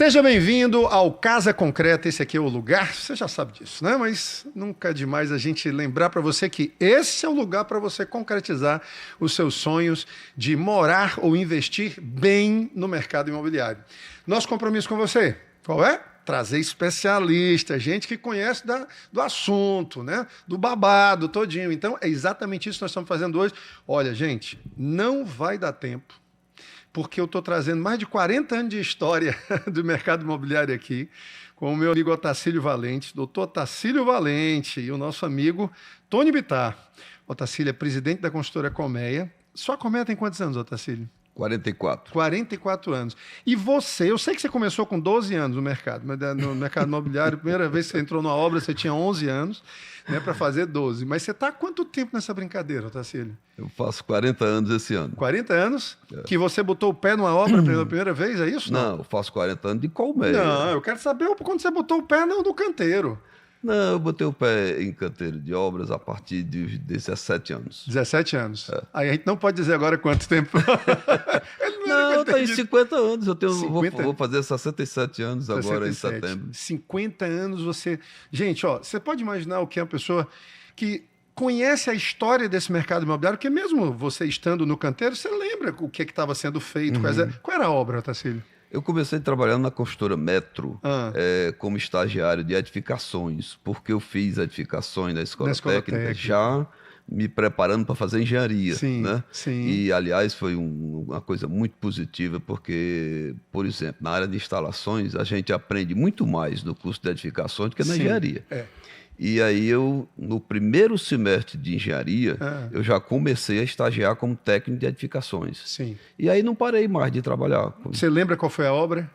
Seja bem-vindo ao Casa Concreta. Esse aqui é o lugar, você já sabe disso, né? Mas nunca é demais a gente lembrar para você que esse é o lugar para você concretizar os seus sonhos de morar ou investir bem no mercado imobiliário. Nosso compromisso com você, qual é? Trazer especialista, gente que conhece do assunto, né? Do babado todinho. Então, é exatamente isso que nós estamos fazendo hoje. Olha, gente, não vai dar tempo, porque eu estou trazendo mais de 40 anos de história do mercado imobiliário aqui, com o meu amigo Otacílio Valente, doutor Otacílio Valente, e o nosso amigo Tony Bittar. Otacílio é presidente da consultora Colmeia. Sua Colmeia tem quantos anos, Otacílio? 44. 44 anos. E você, eu sei que você começou com 12 anos no mercado, mas no mercado imobiliário, a primeira vez que você entrou numa obra, você tinha 11 anos, né, para fazer 12. Mas você está há quanto tempo nessa brincadeira, Otacílio? Eu faço 40 anos esse ano. 40 anos? É. Que você botou o pé numa obra pela primeira vez, é isso? Não, eu faço 40 anos de Colmeia. Não, eu quero saber quando você botou o pé no canteiro. Não, eu botei o pé em canteiro de obras a partir de 17 anos. 17 anos. É. Aí a gente não pode dizer agora quanto tempo. Não, tá em 50 anos. Eu tenho, 50? Vou fazer 67 anos 67. Agora em setembro. 50 anos você... Gente, ó, você pode imaginar o que é uma pessoa que conhece a história desse mercado imobiliário, porque mesmo você estando no canteiro, você lembra o que estava sendo feito. Qual era a obra, Otacílio? Eu comecei trabalhando na construtora Metro como estagiário de edificações, porque eu fiz edificações na escola técnica já me preparando para fazer engenharia. Sim, né? Sim. E, aliás, foi uma coisa muito positiva, porque, por exemplo, na área de instalações, a gente aprende muito mais no curso de edificações do que na engenharia. E aí no primeiro semestre de engenharia, eu já comecei a estagiar como técnico de edificações. Sim. E aí não parei mais de trabalhar. Você lembra qual foi a obra?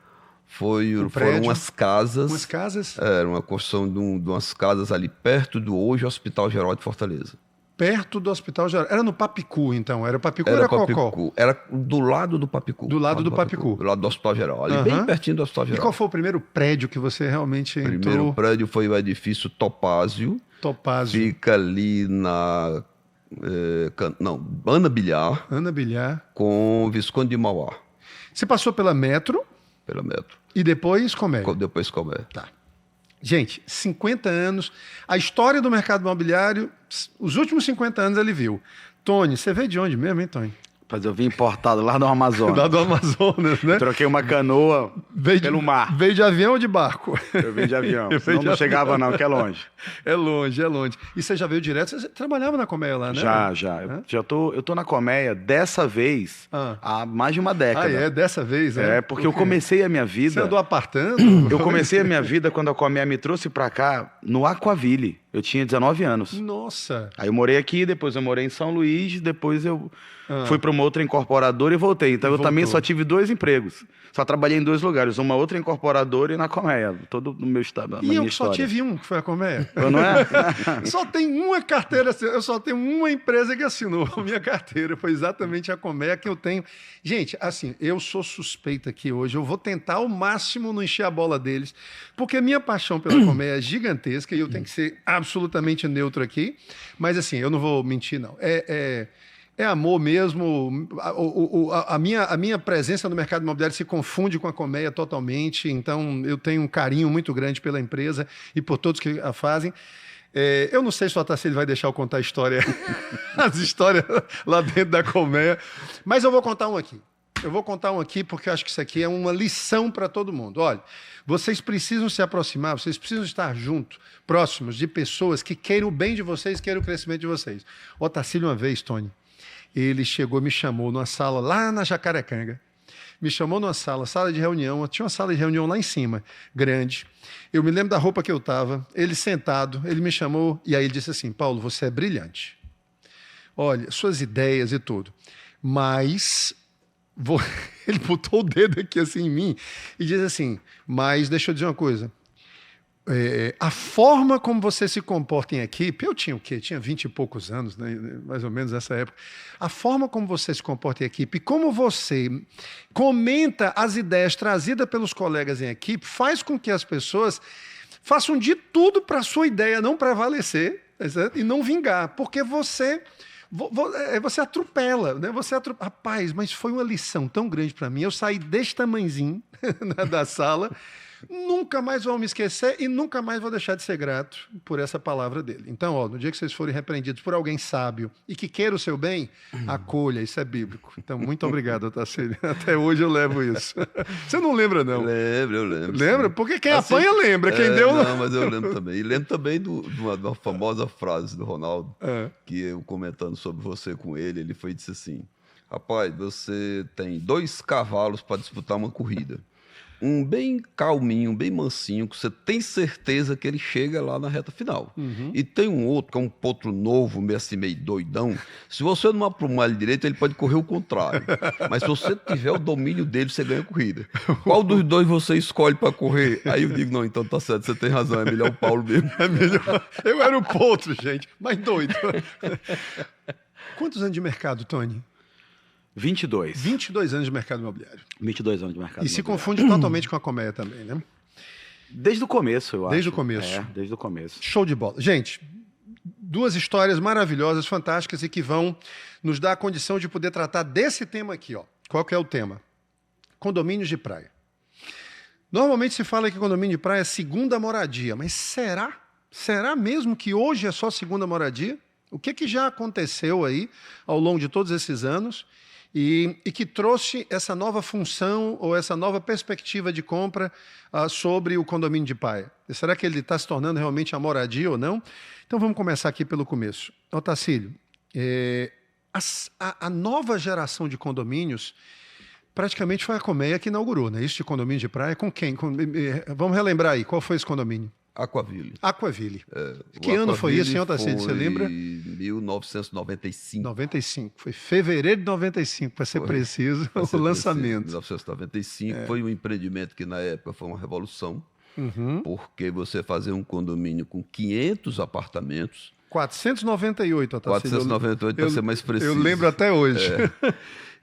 Foram umas casas. Umas casas? Era uma construção de umas casas ali perto do hoje Hospital Geral de Fortaleza. Perto do Hospital Geral. Era no Papicu, então? Era Papicu ou era Cocó? Era do lado do Papicu. Do lado do Papicu. Do lado do Hospital Geral. Ali bem pertinho do Hospital Geral. E qual foi o primeiro prédio que você realmente entrou? O primeiro prédio foi o edifício Topázio. Topázio. Fica ali na... Ana Bilhar. Ana Bilhar. Com Visconde de Mauá. Você passou pela Metro? Pela Metro. E depois Colmeia? Depois Colmeia. Tá. Gente, 50 anos, a história do mercado imobiliário, os últimos 50 anos ele viu. Tony, você veio de onde mesmo, hein, Tony? Mas eu vim importado lá do Amazonas. Lá do Amazonas, né? Eu troquei uma canoa pelo mar. Veio de avião ou de barco? Eu vim de avião. Não chegava não, que é longe. É longe, é longe. E você já veio direto? Você trabalhava na Colmeia lá, né? Já. Eu tô na Colmeia dessa vez há mais de uma década. Ah, é? Dessa vez, né? É, porque eu comecei a minha vida... Você andou apartando? Eu comecei a minha vida quando a Colmeia me trouxe pra cá no Aquaville. Eu tinha 19 anos. Nossa! Aí eu morei aqui, depois eu morei em São Luís, depois eu fui para uma outra incorporadora e voltei. Então eu também só tive 2 empregos. Só trabalhei em 2 lugares, uma outra incorporadora e na Colmeia, todo no meu estado. E eu só tive um, que foi a Colmeia. Não é? Só tem uma carteira, eu só tenho uma empresa que assinou a minha carteira, foi exatamente a Colmeia que eu tenho. Gente, assim, eu sou suspeita aqui hoje, eu vou tentar ao máximo não encher a bola deles, porque a minha paixão pela Colmeia é gigantesca e eu tenho que ser absolutamente neutro aqui, mas assim, eu não vou mentir, não. É amor mesmo. A minha presença no mercado imobiliário se confunde com a Colmeia totalmente, então eu tenho um carinho muito grande pela empresa e por todos que a fazem. Eu não sei se o Otacílio vai deixar eu contar a história, as histórias lá dentro da Colmeia, mas eu vou contar um aqui. Eu vou contar um aqui porque eu acho que isso aqui é uma lição para todo mundo. Olha, vocês precisam se aproximar, vocês precisam estar juntos, próximos de pessoas que queiram o bem de vocês, queiram o crescimento de vocês. O Otacílio, uma vez, Tony, ele chegou, me chamou numa sala lá na Jacarecanga, me chamou numa sala de reunião, tinha uma sala de reunião lá em cima, grande. Eu me lembro da roupa que eu estava, ele sentado, ele me chamou e aí ele disse assim: Paulo, você é brilhante. Olha, suas ideias e tudo, mas... Ele botou o dedo aqui assim em mim e diz assim: mas deixa eu dizer uma coisa, a forma como você se comporta em equipe, eu tinha o quê? Tinha 20 e poucos anos, né? Mais ou menos nessa época. A forma como você se comporta em equipe, como você comenta as ideias trazidas pelos colegas em equipe, faz com que as pessoas façam de tudo para a sua ideia não prevalecer, e não vingar, porque você Você atropela, né? Rapaz, mas foi uma lição tão grande para mim. Eu saí deste tamanzinho da sala, nunca mais vou me esquecer e nunca mais vou deixar de ser grato por essa palavra dele. Então, ó, no dia que vocês forem repreendidos por alguém sábio e que queira o seu bem, acolha, isso é bíblico. Então, muito obrigado, Otacílio. Até hoje eu levo isso. Você não lembra, não? Eu lembro. Lembra? Sim. Porque quem apanha lembra, quem deu... Não, mas eu lembro também. E lembro também de uma famosa frase do Ronaldo, que eu comentando sobre você com ele, ele disse assim, rapaz, você tem 2 cavalos para disputar uma corrida. Um bem calminho, bem mansinho, que você tem certeza que ele chega lá na reta final. E tem um outro, que é um potro novo, meio assim, meio doidão. Se você não aprumar ele direito, ele pode correr o contrário. Mas se você tiver o domínio dele, você ganha a corrida. Qual dos 2 você escolhe para correr? Aí eu digo, não, então tá certo, você tem razão, é melhor o Paulo mesmo. É melhor. Eu era o potro, gente, mas doido. Quantos anos de mercado, Tony? 22. 22 anos de mercado imobiliário. 22 anos de mercado imobiliário. E se confunde totalmente com a Colmeia também, né? Desde o começo, eu acho. Desde o começo. Desde o começo. Show de bola. Gente, 2 histórias maravilhosas, fantásticas e que vão nos dar a condição de poder tratar desse tema aqui, ó. Qual que é o tema? Condomínios de praia. Normalmente se fala que condomínio de praia é segunda moradia, mas será? Será mesmo que hoje é só segunda moradia? O que já aconteceu aí ao longo de todos esses anos? E que trouxe essa nova função ou essa nova perspectiva de compra sobre o condomínio de praia. Será que ele está se tornando realmente a moradia ou não? Então vamos começar aqui pelo começo. Otacílio, a nova geração de condomínios praticamente foi a Colmeia que inaugurou, né? Isso de condomínio de praia, com quem? Vamos relembrar aí, qual foi esse condomínio? Aquaville. Que ano foi isso, hein, Otacílio? Você lembra? 1995. 95. Foi fevereiro de 95, para ser preciso, o lançamento. 1995 foi um empreendimento que, na época, foi uma revolução, porque você fazer um condomínio com 500 apartamentos... 498, Otacílio. 498, para ser mais preciso. Eu lembro até hoje.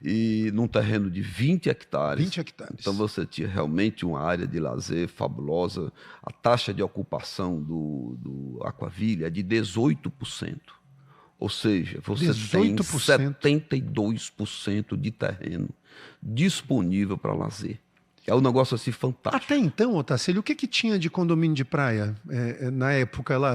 E num terreno de 20 hectares. 20 hectares. Então você tinha realmente uma área de lazer fabulosa. A taxa de ocupação do Aquaville é de 18%. Ou seja, você 18%. Tem 72% de terreno disponível para lazer. É um negócio assim fantástico. Até então, Otacílio, o que tinha de condomínio de praia na época lá?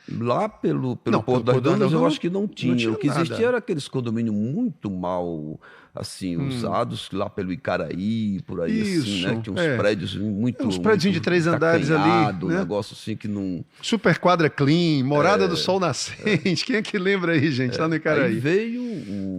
Lá pelo Porto das Damas eu acho que não tinha. O que existia era aqueles condomínios muito mal assim, usados lá pelo Icaraí, por aí. Isso, assim, né? Tinha uns prédios muito... Uns prédios de 3 andares ali. Um negócio assim que não... Super quadra clean, morada do sol nascente. Quem é que lembra aí, gente, lá no Icaraí? Aí veio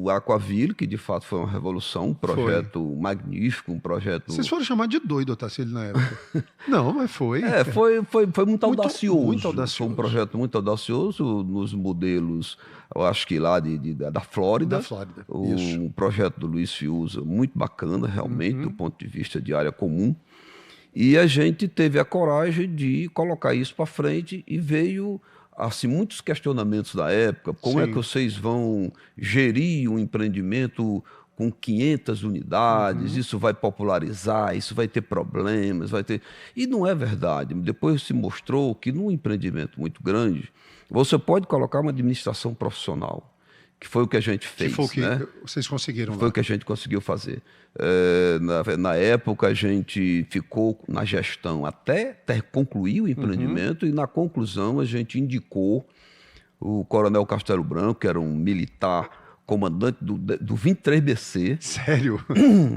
o Aquaville, que de fato foi uma revolução, um projeto magnífico, um projeto... Vocês foram chamados de doido, Otacílio, na época. Não, mas foi. Foi muito audacioso. Muito audacioso. Foi um projeto muito audacioso nos modelos, eu acho que lá da Flórida. Da Flórida, um projeto do Luiz Fiuza, muito bacana, realmente, do ponto de vista de área comum. E a gente teve a coragem de colocar isso para frente e veio... assim, muitos questionamentos da época. Como é que vocês vão gerir um empreendimento com 500 unidades? Isso vai popularizar, isso vai ter problemas, vai ter... E não é verdade. Depois se mostrou que num empreendimento muito grande, você pode colocar uma administração profissional, que foi o que a gente fez. Que foi o que vocês conseguiram lá. Foi o que a gente conseguiu fazer. Na época, a gente ficou na gestão até concluir o empreendimento e, na conclusão, a gente indicou o Coronel Castelo Branco, que era um militar comandante do 23BC. Sério?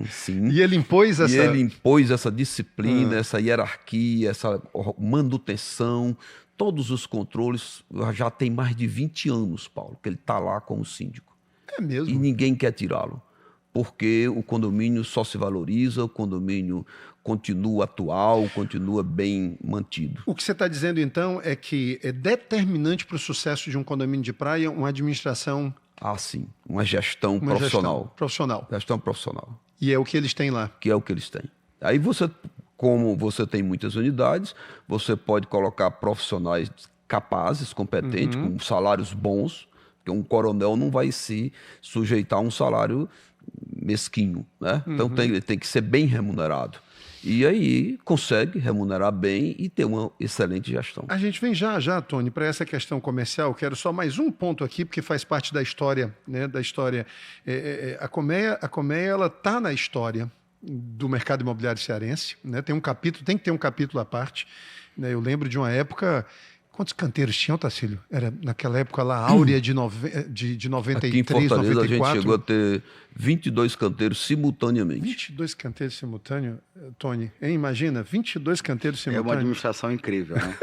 Sim. E ele impôs essa disciplina, essa hierarquia, essa manutenção, todos os controles. Já tem mais de 20 anos, Paulo, que ele está lá como síndico. É mesmo? E ninguém quer tirá-lo, porque o condomínio só se valoriza, o condomínio continua atual, continua bem mantido. O que você está dizendo, então, é que é determinante para o sucesso de um condomínio de praia uma administração... Ah, sim. Uma gestão profissional. Gestão profissional. E é o que eles têm lá. Que é o que eles têm. Aí você, como você tem muitas unidades, você pode colocar profissionais capazes, competentes, com salários bons, porque um coronel não vai se sujeitar a um salário mesquinho, né? Então tem que ser bem remunerado. E aí consegue remunerar bem e ter uma excelente gestão. A gente vem já, Tony, para essa questão comercial. Quero só mais um ponto aqui, porque faz parte da história, né? Da história. A Colmeia, ela está na história do mercado imobiliário cearense, né? Tem que ter um capítulo à parte. Né? Eu lembro de uma época. Quantos canteiros tinham, Tacílio? Era naquela época lá, áurea de 93, Aqui em Fortaleza 94. a gente chegou a ter 22 canteiros simultaneamente. 22 canteiros simultâneos, Tony? Hein? Imagina, 22 canteiros simultâneos. É uma administração incrível, né?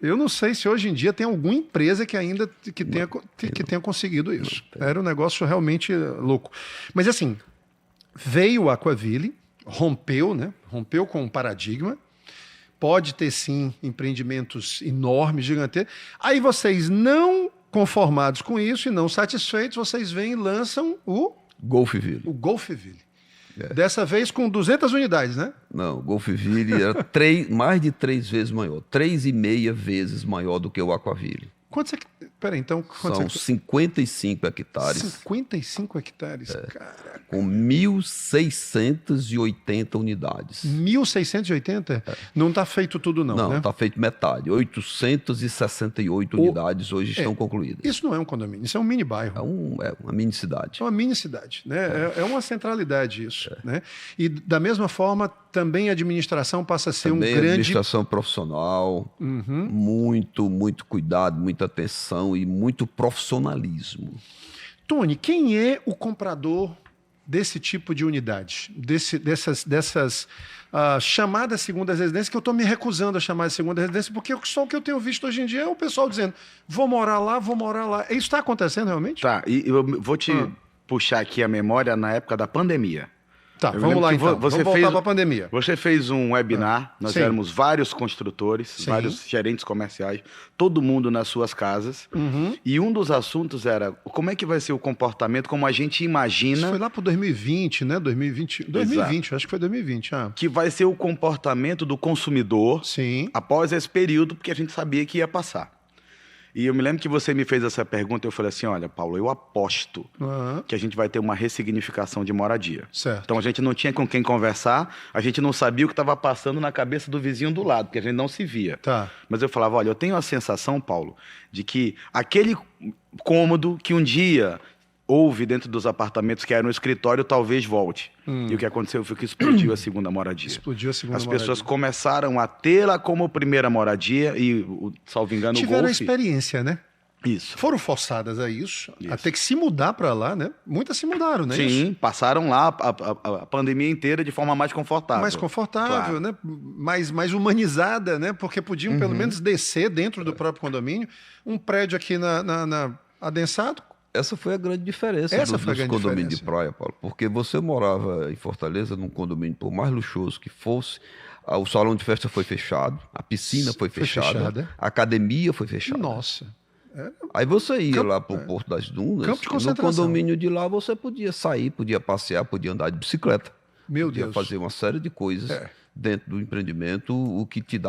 Eu não sei se hoje em dia tem alguma empresa que ainda tenha conseguido isso. Era um negócio realmente louco. Mas assim, veio o Aquaville, rompeu, né? Rompeu com um paradigma. Pode ter, sim, empreendimentos enormes, gigantescos. Aí vocês, não conformados com isso e não satisfeitos, vocês vêm e lançam o Golfville. O Golfville. Dessa vez com 200 unidades, né? Não, o Golfville era mais de 3 vezes maior. 3,5 vezes maior do que o Aquaville. Quantos Peraí, então... São 55 hectares. 55 hectares, caraca. Com 1.680 unidades. 1.680? Não está feito tudo não, Não, né? está feito metade. 868 unidades hoje estão concluídas. Isso não é um condomínio, isso é um mini bairro. É uma mini cidade. É uma mini cidade, né? É uma centralidade isso, né? E da mesma forma, também a administração passa a ser também um grande... administração profissional, muito cuidado, muita atenção e muito profissionalismo. Tony, quem é o comprador desse tipo de unidade? Dessas chamadas segundas residências, que eu estou me recusando a chamar de segunda residência, porque só o que eu tenho visto hoje em dia é o pessoal dizendo, vou morar lá. Isso está acontecendo realmente? Tá, e eu vou te puxar aqui a memória na época da pandemia. Tá, vamos lá então. Vamos voltar para a pandemia. Você fez um webinar, nós éramos vários construtores, vários gerentes comerciais, todo mundo nas suas casas. E um dos assuntos era como é que vai ser o comportamento, como a gente imagina... Isso foi lá para 2020, né? 2020, acho que foi 2020. Que vai ser o comportamento do consumidor após esse período, porque a gente sabia que ia passar. E eu me lembro que você me fez essa pergunta e eu falei assim, olha, Paulo, eu aposto que a gente vai ter uma ressignificação de moradia. Certo. Então a gente não tinha com quem conversar, a gente não sabia o que estava passando na cabeça do vizinho do lado, porque a gente não se via. Tá. Mas eu falava, olha, eu tenho a sensação, Paulo, de que aquele cômodo que um dia houve dentro dos apartamentos que era um escritório, talvez volte. E o que aconteceu foi que explodiu a segunda moradia. Explodiu a segunda moradia. As moradia. pessoas começaram a tê-la como primeira moradia e, salvo engano, tiveram o a Golf... experiência, né? Isso. Foram forçadas a isso, a ter que se mudar para lá, né? Muitas se mudaram, né? Sim, passaram lá a pandemia inteira de forma mais confortável. Mais confortável, né? Mais humanizada, né? Porque podiam pelo menos descer dentro do próprio condomínio. Um prédio aqui adensado. Essa foi a grande diferença dos condomínios de praia, Paulo. Porque você morava em Fortaleza num condomínio, por mais luxuoso que fosse, o salão de festa foi fechado, a piscina foi fechada, a academia foi fechada. Nossa. Aí você ia lá para o Porto das Dunas, campo de e no concentração. condomínio de lá você podia sair, podia passear, podia andar de bicicleta. Podia fazer uma série de coisas dentro do empreendimento, o que te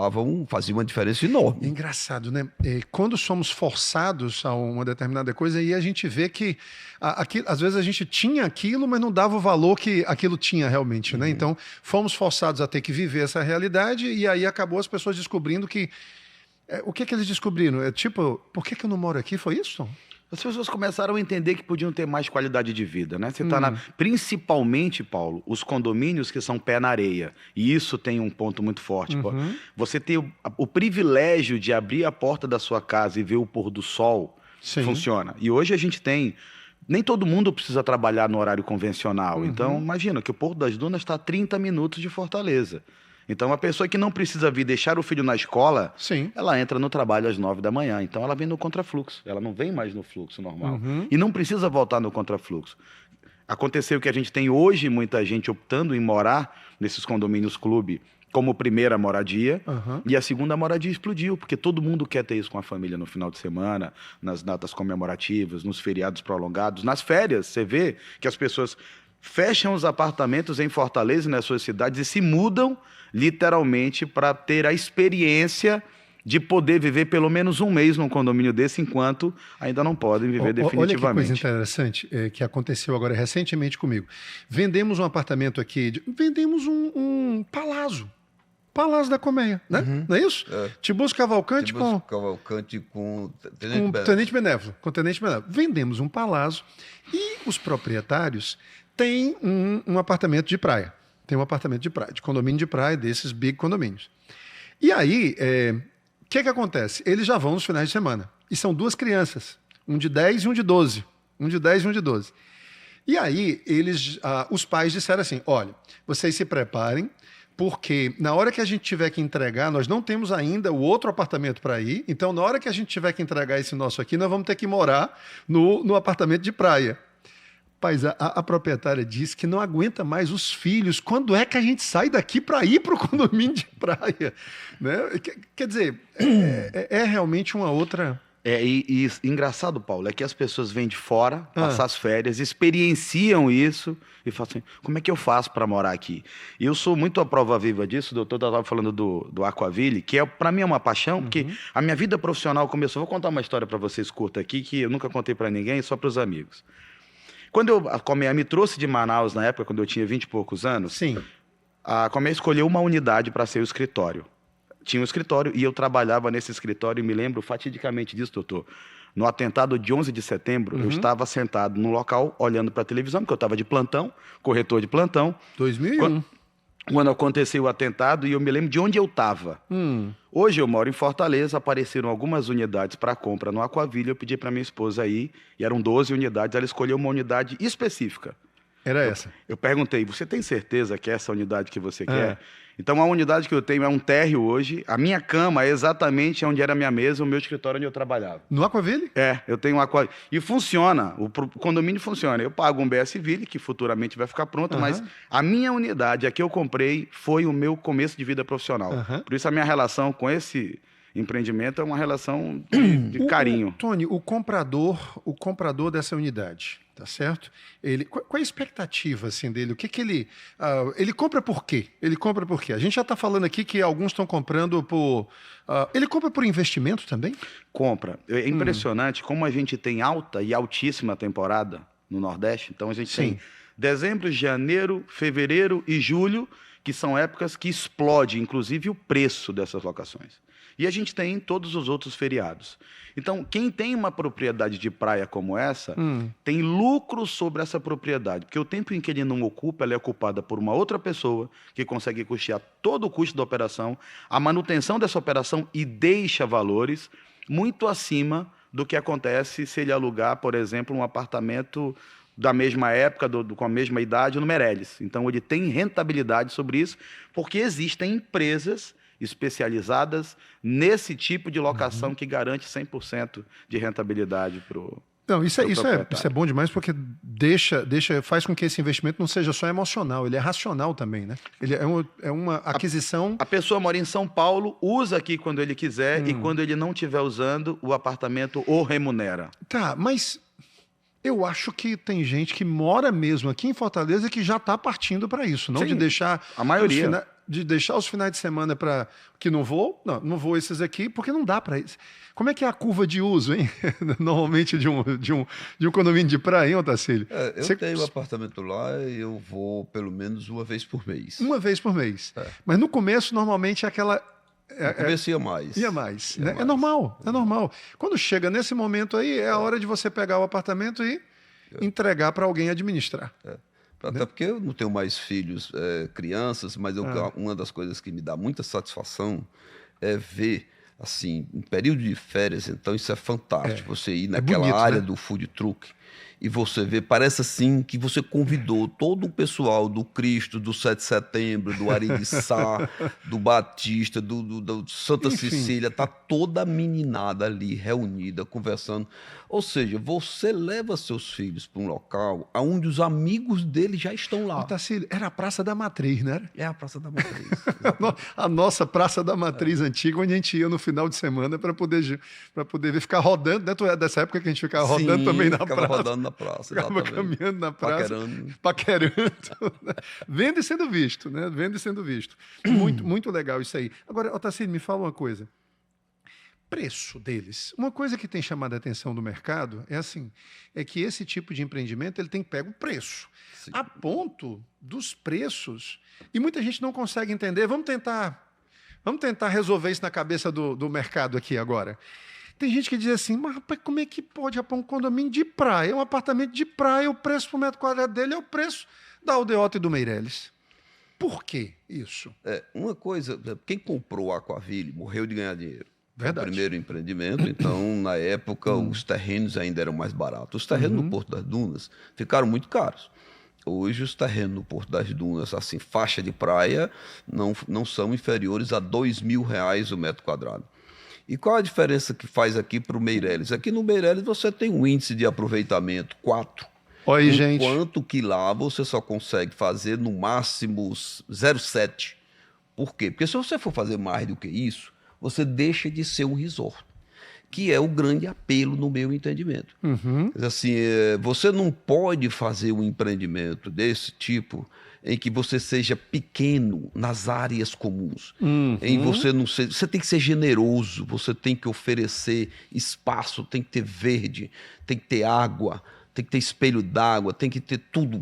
fazia uma diferença enorme. É engraçado, né? Quando somos forçados a uma determinada coisa, aí a gente vê que às vezes a gente tinha aquilo, mas não dava o valor que aquilo tinha realmente, né? Então, fomos forçados a ter que viver essa realidade e aí acabou as pessoas descobrindo que... o que eles descobriram? Por que eu não moro aqui? Foi isso, Tom? As pessoas começaram a entender que podiam ter mais qualidade de vida, né? Você principalmente, Paulo, os condomínios que são pé na areia. E isso tem um ponto muito forte. Você ter o privilégio de abrir a porta da sua casa e ver o pôr do sol funciona. E hoje a gente tem... Nem todo mundo precisa trabalhar no horário convencional. Então, imagina que o Porto das Dunas está a 30 minutos de Fortaleza. Então, a pessoa que não precisa vir deixar o filho na escola, ela entra no trabalho às 9 da manhã. Então, ela vem no contrafluxo. Ela não vem mais no fluxo normal. E não precisa voltar no contrafluxo. Aconteceu que a gente tem hoje muita gente optando em morar nesses condomínios clube como primeira moradia. E a segunda moradia explodiu, porque todo mundo quer ter isso com a família no final de semana, nas datas comemorativas, nos feriados prolongados, nas férias. Você vê que as pessoas fecham os apartamentos em Fortaleza e nas suas cidades e se mudam literalmente para ter a experiência de poder viver pelo menos um mês num condomínio desse, enquanto ainda não podem viver definitivamente. Olha que coisa interessante que aconteceu agora recentemente comigo. Vendemos um apartamento aqui, vendemos um palazzo. Palácio da Colmeia, né? Não é isso? Tiburcio Cavalcante com Tenente Benévolo. Com Tenente Benévolo. Vendemos um palazzo e os proprietários têm um apartamento de praia. Tem um apartamento de praia, de condomínio de praia, desses big condomínios. E aí, o que acontece? Eles já vão nos finais de semana. E são 2 crianças, um de 10 e um de 12. Um de 10 e um de 12. E aí, os pais disseram assim, olha, vocês se preparem, porque na hora que a gente tiver que entregar, nós não temos ainda o outro apartamento para ir, então na hora que a gente tiver que entregar esse nosso aqui, nós vamos ter que morar no apartamento de praia. Rapaz, a proprietária disse que não aguenta mais os filhos. Quando é que a gente sai daqui para ir para o condomínio de praia? Né? Quer dizer, é realmente uma outra... E engraçado, Paulo, é que as pessoas vêm de fora, passar as férias, experienciam isso e falam assim, como é que eu faço para morar aqui? E eu sou muito a prova viva disso, o doutor estava falando do Aquaville, que para mim é uma paixão, porque a minha vida profissional começou... Vou contar uma história para vocês curta aqui, que eu nunca contei para ninguém, só para os amigos. Quando a Colmeia me trouxe de Manaus, na época, quando eu tinha 20 e poucos anos, sim, a Colmeia escolheu uma unidade para ser o escritório. Tinha um escritório e eu trabalhava nesse escritório, e me lembro fatidicamente disso, doutor. No atentado de 11 de setembro, eu estava sentado no local, olhando para a televisão, porque eu estava de plantão, corretor de plantão. 2001. Quando aconteceu o atentado, e eu me lembro de onde eu estava. Hoje eu moro em Fortaleza, apareceram algumas unidades para compra no Aquaville, eu pedi para minha esposa ir, e eram 12 unidades, ela escolheu uma unidade específica. Era essa. Eu perguntei, você tem certeza que é essa unidade que você quer? Então, a unidade que eu tenho é um térreo hoje. A minha cama é exatamente onde era a minha mesa, o meu escritório onde eu trabalhava. No Aquaville? Eu tenho um Aquaville. E funciona, o condomínio funciona. Eu pago um BSVille, que futuramente vai ficar pronto, mas a minha unidade, a que eu comprei, foi o meu começo de vida profissional. Por isso, a minha relação com esse empreendimento é uma relação de carinho. Tony, o comprador dessa unidade, tá certo? Qual é a expectativa assim, dele? O que ele compra por quê? Ele compra por quê? A gente já está falando aqui que alguns estão comprando por... ele compra por investimento também? Compra. É impressionante como a gente tem alta e altíssima temporada no Nordeste. Então, a gente tem dezembro, janeiro, fevereiro e julho, que são épocas que explode, inclusive, o preço dessas locações. E a gente tem todos os outros feriados. Então, quem tem uma propriedade de praia como essa, tem lucro sobre essa propriedade. Porque o tempo em que ele não ocupa, ela é ocupada por uma outra pessoa que consegue custear todo o custo da operação, a manutenção dessa operação e deixa valores muito acima do que acontece se ele alugar, por exemplo, um apartamento da mesma época, com a mesma idade, no Meireles. Então, ele tem rentabilidade sobre isso, porque existem empresas especializadas nesse tipo de locação que garante 100% de rentabilidade para o... Não, isso é bom demais, porque faz com que esse investimento não seja só emocional, ele é racional também, né? Ele é uma aquisição... A pessoa mora em São Paulo, usa aqui quando ele quiser, e quando ele não estiver usando, o apartamento o remunera. Tá, mas eu acho que tem gente que mora mesmo aqui em Fortaleza que já está partindo para isso, não? Sim, de deixar... a maioria... De deixar os finais de semana para que não vou esses aqui, porque não dá para isso. Como é que é a curva de uso, hein? Normalmente de um condomínio de praia, hein, Otacílio? Eu tenho um apartamento lá e eu vou pelo menos uma vez por mês. Uma vez por mês. Mas no começo, normalmente, é aquela... No começo ia mais. Ia mais. Né? É normal, é normal. Quando chega nesse momento aí, é a hora de você pegar o apartamento e entregar para alguém administrar. Até porque eu não tenho mais filhos, crianças, mas uma das coisas que me dá muita satisfação é ver, assim, em período de férias, então isso é fantástico, você ir naquela bonito, área, né? do food truck e você vê, parece assim que você convidou todo o pessoal do Cristo, do 7 de setembro, do Ariçá, do Batista, do Santa Cecília, tá toda a meninada ali reunida, conversando. Ou seja, você leva seus filhos para um local onde os amigos deles já estão lá. Otacílio, era a Praça da Matriz, né? É a Praça da Matriz. A nossa Praça da Matriz antiga, onde a gente ia no final de semana para poder ver, ficar rodando, dentro dessa época que a gente ficava rodando também na praça. Rodando na praça, ficava caminhando na praça. Paquerando. Vendo e sendo visto, né? Vendo e sendo visto. Muito, muito legal isso aí. Agora, Otacílio, me fala uma coisa. preço deles. Uma coisa que tem chamado a atenção do mercado é que esse tipo de empreendimento ele tem pego preço, sim, a ponto dos preços, e muita gente não consegue entender. Vamos tentar resolver isso na cabeça do mercado aqui agora. Tem gente que diz assim, mas rapaz, como é que pode um condomínio de praia, um apartamento de praia, o preço por metro quadrado dele é o preço da Aldeota e do Meirelles? Por que isso? Uma coisa, quem comprou o Aquaville morreu de ganhar dinheiro. Verdade. O primeiro empreendimento, então, na época, os terrenos ainda eram mais baratos. Os terrenos no Porto das Dunas ficaram muito caros. Hoje, os terrenos no Porto das Dunas, assim, faixa de praia, não são inferiores a R$2.000 o metro quadrado. E qual a diferença que faz aqui para o Meirelles? Aqui no Meirelles você tem um índice de aproveitamento 4. Oi, gente. Enquanto que lá você só consegue fazer no máximo 0,7. Por quê? Porque se você for fazer mais do que isso, você deixa de ser um resort, que é o grande apelo no meu entendimento. Assim, você não pode fazer um empreendimento desse tipo em que você seja pequeno nas áreas comuns, em você tem que ser generoso, você tem que oferecer espaço, tem que ter verde, tem que ter água, tem que ter espelho d'água, tem que ter tudo,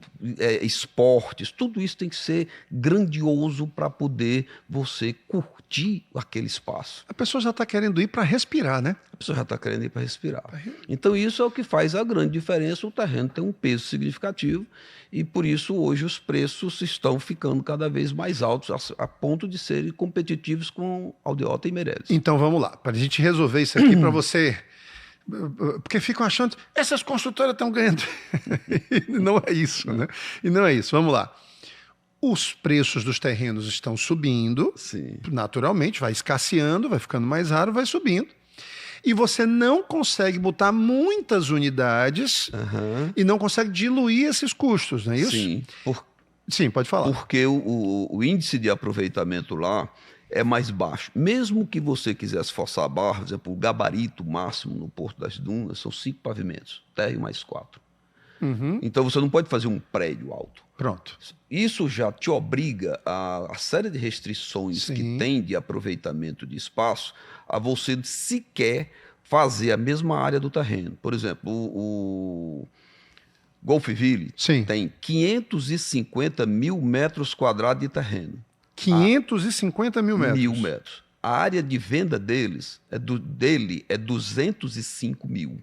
esportes, tudo isso tem que ser grandioso para poder você curtir aquele espaço. A pessoa já está querendo ir para respirar, né? A pessoa já está querendo ir para respirar. Então isso é o que faz a grande diferença, o terreno tem um peso significativo e por isso hoje os preços estão ficando cada vez mais altos, a ponto de serem competitivos com Aldeota e Meirelles. Então vamos lá, para a gente resolver isso aqui para você... Porque ficam achando, essas construtoras estão ganhando. E não é isso, né? E não é isso. Vamos lá. Os preços dos terrenos estão subindo, sim, naturalmente, vai escasseando, vai ficando mais raro, vai subindo. E você não consegue botar muitas unidades e não consegue diluir esses custos, não é isso? Sim. Sim, pode falar. Porque o índice de aproveitamento lá é mais baixo. Mesmo que você quisesse forçar a barra, por exemplo, o gabarito máximo no Porto das Dunas são 5 pavimentos, térreo mais 4. Então você não pode fazer um prédio alto. Pronto. Isso já te obriga a série de restrições sim, que tem de aproveitamento de espaço a você sequer fazer a mesma área do terreno. Por exemplo, o Golfville tem 550 mil metros quadrados de terreno. 550 mil metros. 1.000 metros. A área de venda dele é 205 mil.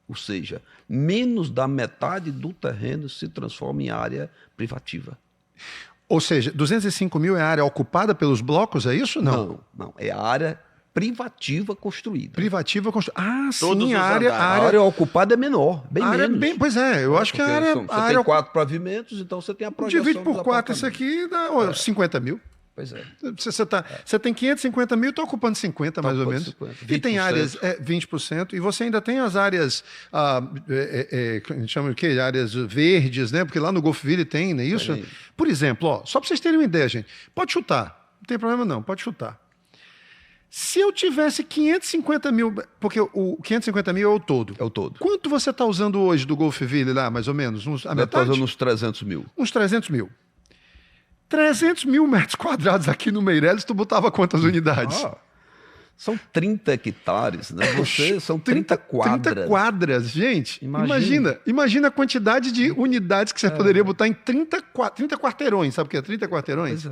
Ou seja, menos da metade do terreno se transforma em área privativa. Ou seja, 205 mil é a área ocupada pelos blocos, é isso? Não. É a área privativa construída. Privativa construída. Ah, todos sim, a área ocupada é menor, bem menos. Pois é, eu acho que a área... Você tem 4 pavimentos, então você tem a projeção. Divide por 4 isso aqui, dá 50 mil. Pois é. Você tem 550 mil, está ocupando 50, mais ou menos. 50, e tem áreas, 20%, e você ainda tem as áreas, a gente chama de quê? Áreas verdes, né? Porque lá no Golfville tem, não é isso? Por exemplo, só para vocês terem uma ideia, gente, pode chutar, não tem problema não, pode chutar. Se eu tivesse 550 mil, porque o 550 mil é o todo. É o todo. Quanto você está usando hoje do Golfville lá, mais ou menos? A metade? Está usando uns 300 mil. Uns 300 mil. 300 mil metros quadrados aqui no Meirelles, tu botava quantas unidades? São 30 hectares, né? São 30 quadras. 30 quadras, gente. Imagina a quantidade de unidades que você poderia botar em 30 quarteirões. Sabe o que é 30 quarteirões?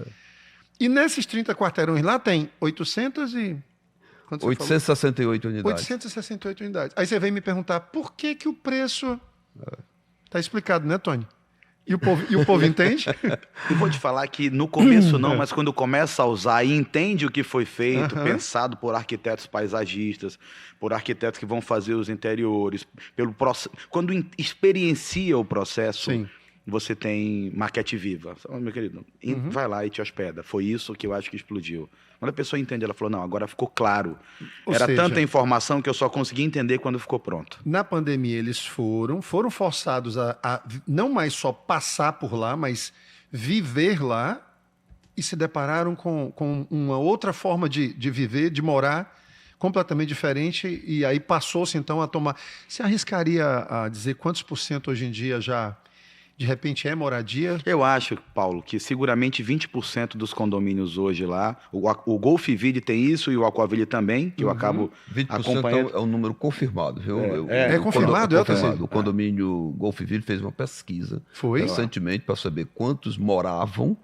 E nesses 30 quarteirões lá tem 868 unidades. 868 unidades. Aí você vem me perguntar, por que o preço... Tá explicado, né, Tony? E o povo entende? Eu vou te falar que no começo não, mas quando começa a usar e entende o que foi feito, pensado por arquitetos paisagistas, por arquitetos que vão fazer os interiores, quando experiencia o processo, sim, você tem maquete viva. Meu querido, vai lá e te hospeda. Foi isso que eu acho que explodiu. Quando a pessoa entende, ela falou, não, agora ficou claro. Era tanta informação que eu só consegui entender quando ficou pronto. Na pandemia, eles foram forçados a não mais só passar por lá, mas viver lá e se depararam com uma outra forma de viver, de morar, completamente diferente, e aí passou-se, então, a tomar... Você arriscaria a dizer quantos % hoje em dia já de repente é moradia? Eu acho, Paulo, que seguramente 20% dos condomínios hoje lá, o Golfville tem isso e o Alphaville também, que eu acabo 20% acompanhando. é um número confirmado, viu? É confirmado? O condomínio Golfville fez uma pesquisa recentemente para saber quantos moravam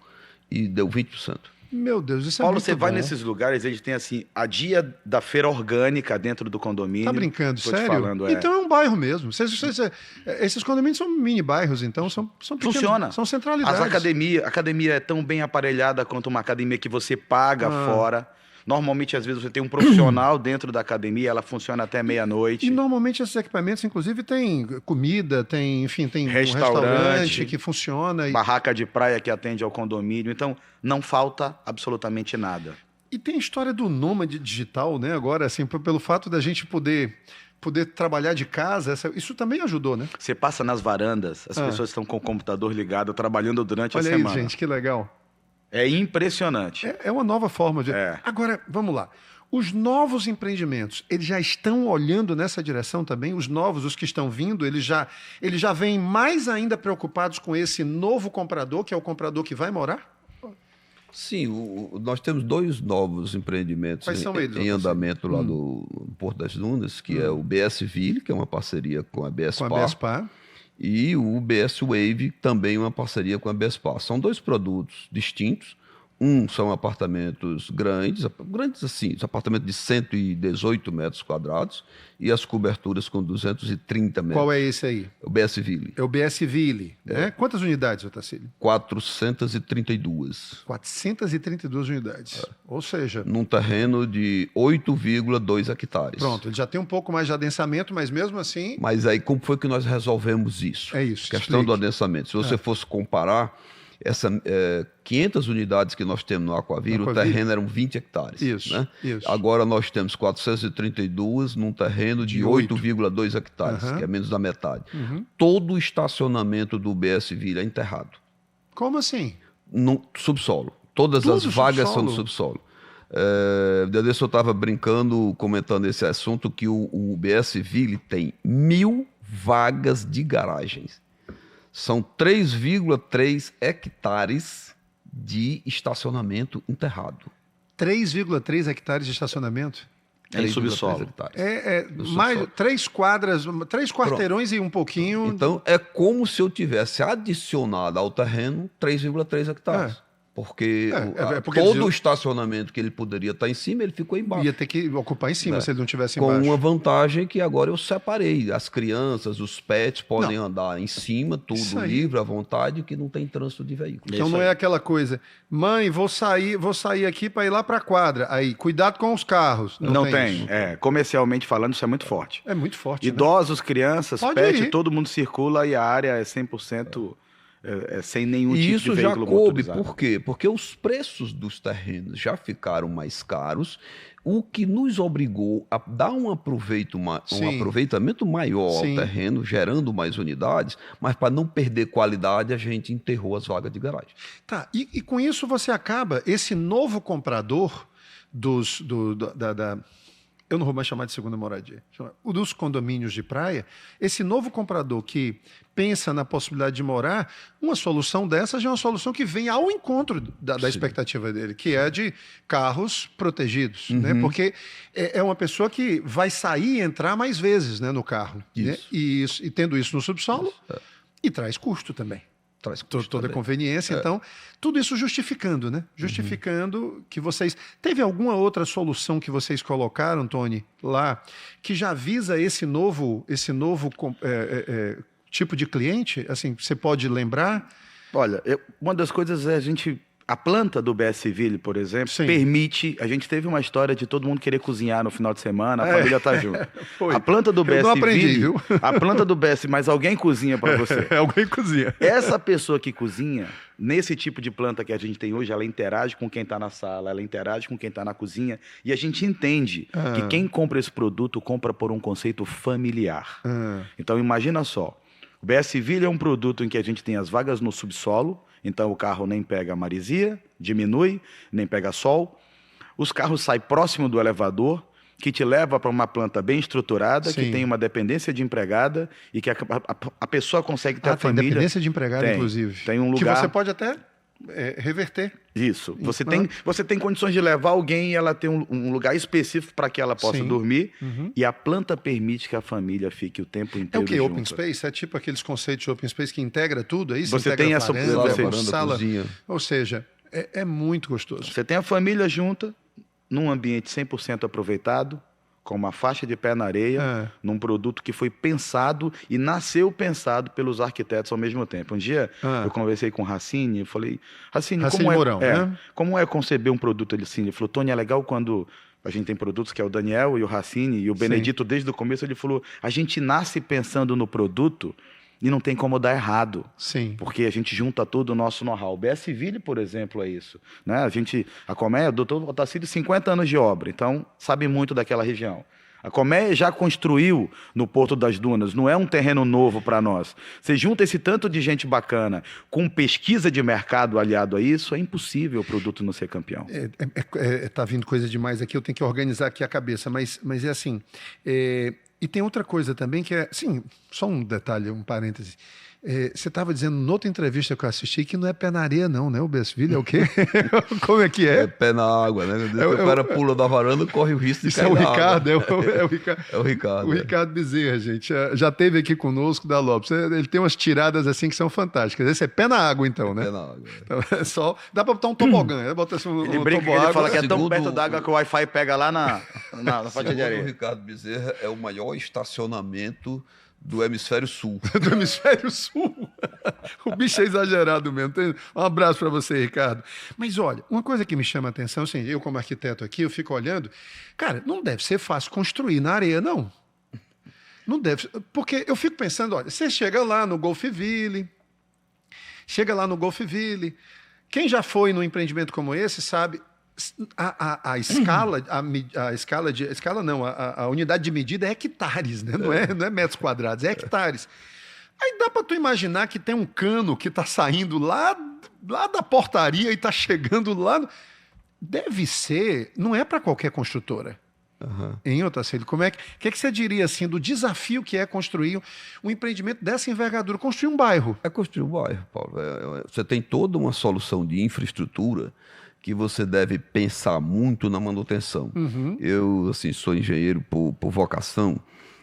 e deu 20%. Meu Deus, isso Paulo, é muito você vai bom. nesses lugares, eles têm assim, a dia da feira orgânica dentro do condomínio. Tá brincando, Tô te sério? falando, Então é um bairro mesmo. Esses condomínios são mini bairros, então são pequenos. Funciona. São centralidades. A academia é tão bem aparelhada quanto uma academia que você paga fora. Normalmente, às vezes, você tem um profissional dentro da academia, ela funciona até meia-noite. E normalmente esses equipamentos, inclusive, tem comida, tem um Restaurante restaurante que funciona. Barraca de praia que atende ao condomínio. Então, não falta absolutamente nada. E tem a história do nômade digital, né? Agora, assim, pelo fato da gente poder trabalhar de casa, isso também ajudou, né? Você passa nas varandas, as pessoas estão com o computador ligado, trabalhando durante a Olha semana. aí, gente, que legal. É impressionante. É uma nova forma de... Agora, vamos lá. Os novos empreendimentos, eles já estão olhando nessa direção também? Os novos, os que estão vindo, eles já vêm mais ainda preocupados com esse novo comprador, que é o comprador que vai morar? Sim, nós temos 2 novos empreendimentos em andamento lá do Porto das Dunas, que é o BS Ville, que é uma parceria com a BSPA. E o BS Wave, também uma parceria com a BSPA. São 2 produtos distintos. São apartamentos grandes assim, apartamentos de 118 metros quadrados e as coberturas com 230 metros. Qual é esse aí? O BS Ville. É o BS Ville, né? Quantas unidades, Otacílio? 432. 432 unidades. Ou seja... Num terreno de 8,2 hectares. Pronto, ele já tem um pouco mais de adensamento, mas mesmo assim... Mas aí, como foi que nós resolvemos isso? É isso. Questão do adensamento. Se você fosse comparar... 500 unidades que nós temos no Aquaville, o terreno eram 20 hectares. Isso, né? isso. Agora nós temos 432 num terreno de 8,2 hectares, que é menos da metade. Todo o estacionamento do BS Ville é enterrado. Como assim? No subsolo. Todas as vagas são no subsolo. Eu estava brincando, comentando esse assunto, que o BS Ville tem 1.000 vagas de garagens. São 3,3 hectares de estacionamento enterrado. 3,3 hectares de estacionamento? É em subsolo. Mais 3 quadras, 3 quarteirões e um pouquinho. Então, é como se eu tivesse adicionado ao terreno 3,3 hectares. Porque todo o estacionamento que ele poderia estar em cima, ele ficou embaixo. Ia ter que ocupar em cima se ele não tivesse embaixo. Com uma vantagem que agora eu separei. As crianças, os pets podem andar em cima, tudo livre, à vontade, que não tem trânsito de veículos. Então não é aquela coisa, mãe, vou sair aqui para ir lá para a quadra. Aí, cuidado com os carros. Não tem. Comercialmente falando, isso é muito forte. É muito forte. Idosos, crianças, pet, todo mundo circula e a área é 100%... sem nenhum tipo de veículo motorizado. E isso já coube, por quê? Porque os preços dos terrenos já ficaram mais caros, o que nos obrigou a dar um aproveitamento maior ao terreno, gerando mais unidades, mas para não perder qualidade, a gente enterrou as vagas de garagem. Tá, e com isso você acaba, esse novo comprador eu não vou mais chamar de segunda moradia, dos condomínios de praia, esse novo comprador que pensa na possibilidade de morar, uma solução dessa já é uma solução que vem ao encontro da expectativa dele, que é de carros protegidos, né? Porque é uma pessoa que vai sair e entrar mais vezes, né, no carro. Né? E tendo isso no subsolo, e traz custo também. Traz toda a conveniência, então, tudo isso justificando, né? Justificando que vocês... Teve alguma outra solução que vocês colocaram, Tony, lá, que já visa esse novo tipo de cliente? Assim, você pode lembrar? Olha, uma das coisas é a planta do BS Ville, por exemplo, permite... A gente teve uma história de todo mundo querer cozinhar no final de semana, a família tá junto. A planta do BS Ville... viu? A planta do BS... Mas alguém cozinha para você. Alguém cozinha. Essa pessoa que cozinha, nesse tipo de planta que a gente tem hoje, ela interage com quem está na sala, ela interage com quem está na cozinha, e a gente entende que quem compra esse produto compra por um conceito familiar. Então, imagina só. O BS Ville é um produto em que a gente tem as vagas no subsolo, então o carro nem pega maresia, diminui, nem pega sol. Os carros saem próximo do elevador, que te leva para uma planta bem estruturada, Sim. que tem uma dependência de empregada e que a pessoa consegue ter a tem família... dependência de empregada, inclusive. Tem um lugar... Que você pode até reverter. Isso. Você tem condições de levar alguém e ela tem um lugar específico para que ela possa dormir. E a planta permite que a família fique o tempo inteiro junto. É o que? Open junto. Space? É tipo aqueles conceitos de Open Space que integra tudo? É isso? Você tem essa sala. Ou seja, é muito gostoso. Você tem a família junta, num ambiente 100% aproveitado, com uma faixa de pé na areia, num produto que foi pensado e nasceu pensado pelos arquitetos ao mesmo tempo. Um dia eu conversei com o Racine e falei, Racine, como é conceber um produto assim? Ele falou, Tony, é legal quando a gente tem produtos que é o Daniel e o Racine e o Benedito desde o começo, ele falou, a gente nasce pensando no produto e não tem como dar errado. Sim. Porque a gente junta todo o nosso know-how. O BS Ville, por exemplo, é isso. Né? A Colmeia, o doutor Otacílio, 50 anos de obra, então sabe muito daquela região. A Colmeia já construiu no Porto das Dunas, não é um terreno novo para nós. Você junta esse tanto de gente bacana com pesquisa de mercado aliado a isso, é impossível o produto não ser campeão. Tá vindo coisa demais aqui, eu tenho que organizar aqui a cabeça, mas é assim... E tem outra coisa também que é... Sim, só um detalhe, um parêntese. Você estava dizendo noutra entrevista que eu assisti que não é pé na areia não, né? O Besville é o quê? Como é que é? É pé na água, né? O cara pula da varanda, corre o risco de cair na Ricardo, água. É o Ricardo. É o Ricardo. O Ricardo Bezerra, gente. Já esteve aqui conosco da Lopes. Ele tem umas tiradas assim que são fantásticas. Esse é pé na água, então, né? Pé na água. Então, dá para botar um tobogã. Ele brinca que ele fala que é tão perto d'água que o Wi-Fi pega lá na faixa de areia. O Ricardo Bezerra é o maior estacionamento do hemisfério sul. Do hemisfério sul. O bicho é exagerado mesmo. Um abraço para você, Ricardo. Mas olha, uma coisa que me chama a atenção, assim, eu como arquiteto aqui, eu fico olhando, cara, não deve ser fácil construir na areia, não. Não deve, porque eu fico pensando, olha, você chega lá no Golfville, quem já foi num empreendimento como esse sabe a unidade de medida é hectares, né? Não é metros quadrados, é hectares. Aí dá para tu imaginar que tem um cano que está saindo lá da portaria e está chegando lá. Deve ser, não é para qualquer construtora. Em Otacílio, como é que você diria assim do desafio que é construir um empreendimento dessa envergadura, construir um bairro? É construir um bairro, Paulo. Você tem toda uma solução de infraestrutura que você deve pensar muito na manutenção. Eu, assim, sou engenheiro por vocação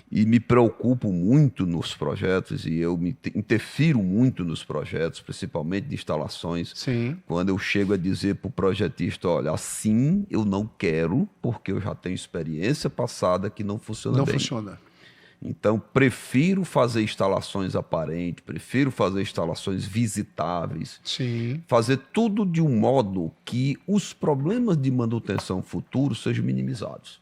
e me preocupo muito nos projetos e eu me interfiro muito nos projetos, principalmente de instalações. Sim. Quando eu chego a dizer para o projetista, olha, assim eu não quero, porque eu já tenho experiência passada que não funciona bem. Não funciona. Então, prefiro fazer instalações aparentes, prefiro fazer instalações visitáveis. Sim. Fazer tudo de um modo que os problemas de manutenção futuros sejam minimizados.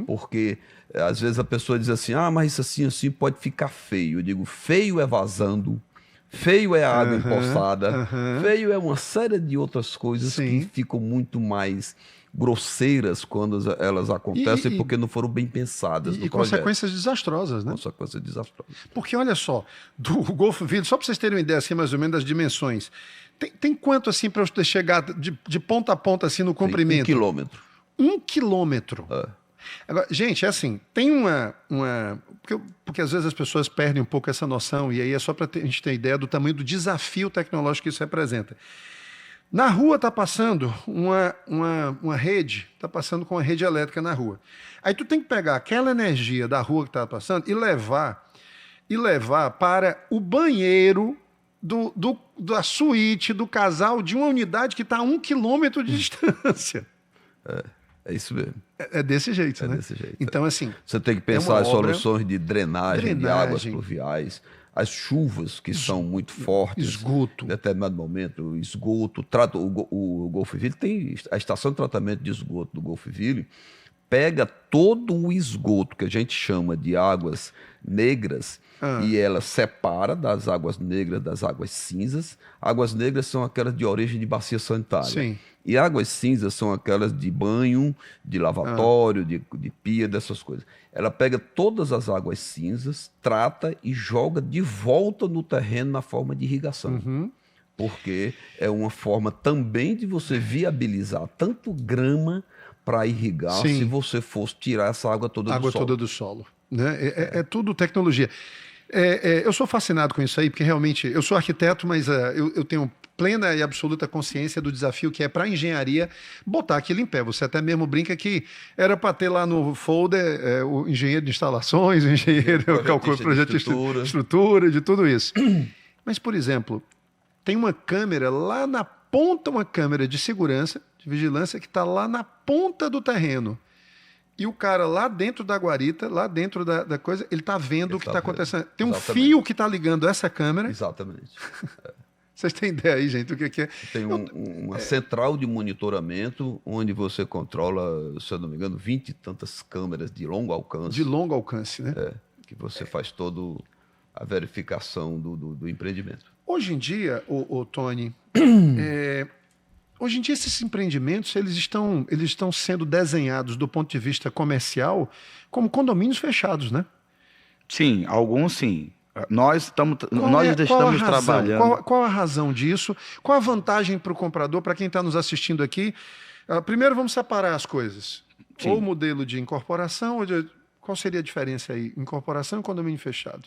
Porque, às vezes, a pessoa diz assim, mas isso assim pode ficar feio. Eu digo, feio é vazando, feio é a água empoçada, feio é uma série de outras coisas que ficam muito mais grosseiras quando elas acontecem porque não foram bem pensadas no projeto. Consequências desastrosas, né? Consequências desastrosas. Porque, olha só, do Golfville, só para vocês terem uma ideia assim, mais ou menos das dimensões, tem quanto assim para você chegar de ponta a ponta assim no comprimento? 1 quilômetro. 1 quilômetro. Agora, gente, é assim, tem porque às vezes as pessoas perdem um pouco essa noção, e aí é só para a gente ter ideia do tamanho do desafio tecnológico que isso representa. Na rua está passando uma rede, está passando com uma rede elétrica na rua. Aí tu tem que pegar aquela energia da rua que está passando e levar para o banheiro da suíte do casal de uma unidade que está a 1 quilômetro de distância. É isso mesmo. É desse jeito, né? Desse jeito. Então, assim... Você tem que pensar em soluções de drenagem de águas pluviais, as chuvas que são muito fortes. Esgoto. Em determinado momento, o esgoto. O Golfville tem a estação de tratamento de esgoto do Golfville, pega todo o esgoto que a gente chama de águas negras e ela separa das águas negras das águas cinzas. Águas negras são aquelas de origem de bacia sanitária. Sim. E águas cinzas são aquelas de banho, de lavatório, de pia, dessas coisas. Ela pega todas as águas cinzas, trata e joga de volta no terreno na forma de irrigação. Porque é uma forma também de você viabilizar tanto grama para irrigar se você fosse tirar essa água toda do solo. Água toda do solo. Né? É tudo tecnologia. Eu sou fascinado com isso aí, porque realmente eu sou arquiteto, mas eu tenho plena e absoluta consciência do desafio que é para a engenharia botar aquilo em pé. Você até mesmo brinca que era para ter lá no folder o engenheiro de instalações, o engenheiro calcula projeto de estrutura, de tudo isso. Mas, por exemplo, tem uma câmera lá na ponta, uma câmera de segurança, de vigilância, que está lá na ponta do terreno. E o cara lá dentro da guarita, lá dentro da coisa, ele está vendo o que está acontecendo. Tem um fio que está ligando essa câmera. Exatamente. Vocês têm ideia aí, gente, do que é? Tem uma central de monitoramento onde você controla, se eu não me engano, 20 e tantas câmeras de longo alcance. De longo alcance, né? Que você faz toda a verificação do empreendimento. Hoje em dia, Tony, hoje em dia esses empreendimentos eles estão sendo desenhados do ponto de vista comercial como condomínios fechados, né? Sim, alguns sim. Nós estamos trabalhando. Qual a razão disso? Qual a vantagem para o comprador, para quem está nos assistindo aqui? Primeiro, vamos separar as coisas. Sim. Ou modelo de incorporação, qual seria a diferença aí? Incorporação e condomínio fechado?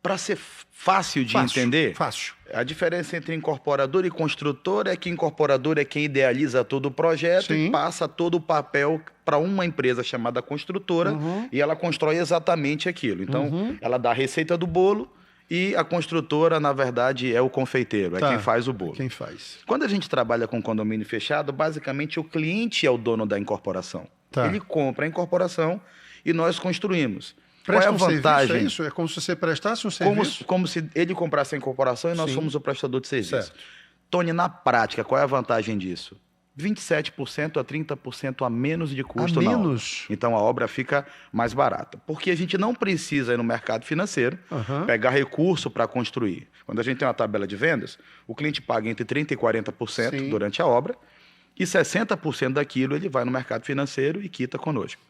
Para ser fácil de entender, fácil. A diferença entre incorporador e construtor é que incorporador é quem idealiza todo o projeto e passa todo o papel para uma empresa chamada construtora e ela constrói exatamente aquilo. Então, ela dá a receita do bolo e a construtora, na verdade, é o confeiteiro, é quem faz o bolo. Quem faz. Quando a gente trabalha com condomínio fechado, basicamente o cliente é o dono da incorporação. Ele compra a incorporação e nós construímos. Qual é a vantagem? É isso? É como se você prestasse um serviço? Como se ele comprasse a incorporação e nós somos o prestador de serviço. Certo. Tony, na prática, qual é a vantagem disso? 27% a 30% a menos de custo na obra. Então a obra fica mais barata. Porque a gente não precisa ir no mercado financeiro pegar recurso para construir. Quando a gente tem uma tabela de vendas, o cliente paga entre 30% e 40% durante a obra e 60% daquilo ele vai no mercado financeiro e quita conosco.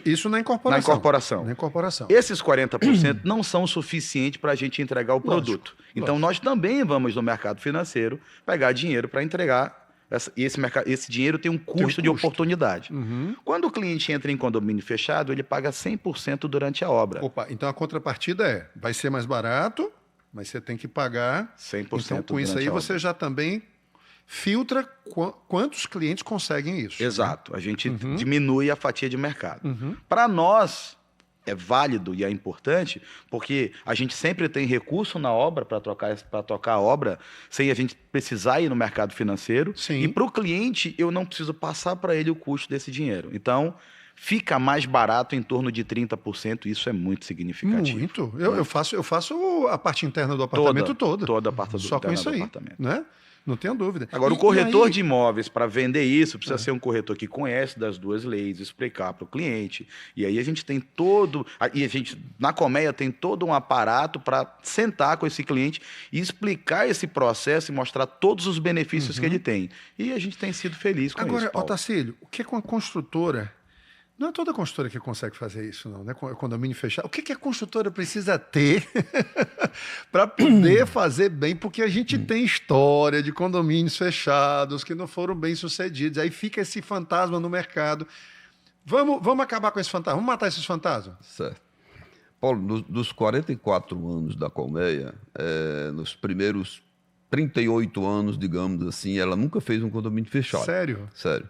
Isso na incorporação. Na incorporação. Esses 40% não são suficientes para a gente entregar o produto. Então, nós também vamos no mercado financeiro pegar dinheiro para entregar. Esse dinheiro tem um custo de oportunidade. Quando o cliente entra em condomínio fechado, ele paga 100% durante a obra. Então a contrapartida vai ser mais barato, mas você tem que pagar 100%. Então, com isso aí, você já também filtra quantos clientes conseguem isso. Exato. A gente diminui a fatia de mercado. Para nós, é válido e é importante, porque a gente sempre tem recurso na obra para tocar a obra, sem a gente precisar ir no mercado financeiro. E para o cliente, eu não preciso passar para ele o custo desse dinheiro. Então, fica mais barato em torno de 30%, isso é muito significativo. Muito. Eu faço a parte interna do apartamento toda. Toda a parte só com isso aí, né? Não tenho dúvida. Agora, o corretor de imóveis, para vender isso, precisa ser um corretor que conhece das duas leis, explicar para o cliente. E aí a gente tem na Colmeia, tem todo um aparato para sentar com esse cliente e explicar esse processo e mostrar todos os benefícios que ele tem. E a gente tem sido feliz com isso, Paulo. Agora, Otacílio, o que é com a construtora? Não é toda construtora que consegue fazer isso, não, né? Condomínio fechado. O que a construtora precisa ter para poder fazer bem? Porque a gente tem história de condomínios fechados que não foram bem sucedidos. Aí fica esse fantasma no mercado. Vamos acabar com esse fantasma. Vamos matar esses fantasmas. Certo. Paulo, dos 44 anos da Colmeia, nos primeiros 38 anos, digamos assim, ela nunca fez um condomínio fechado. Sério? Sério.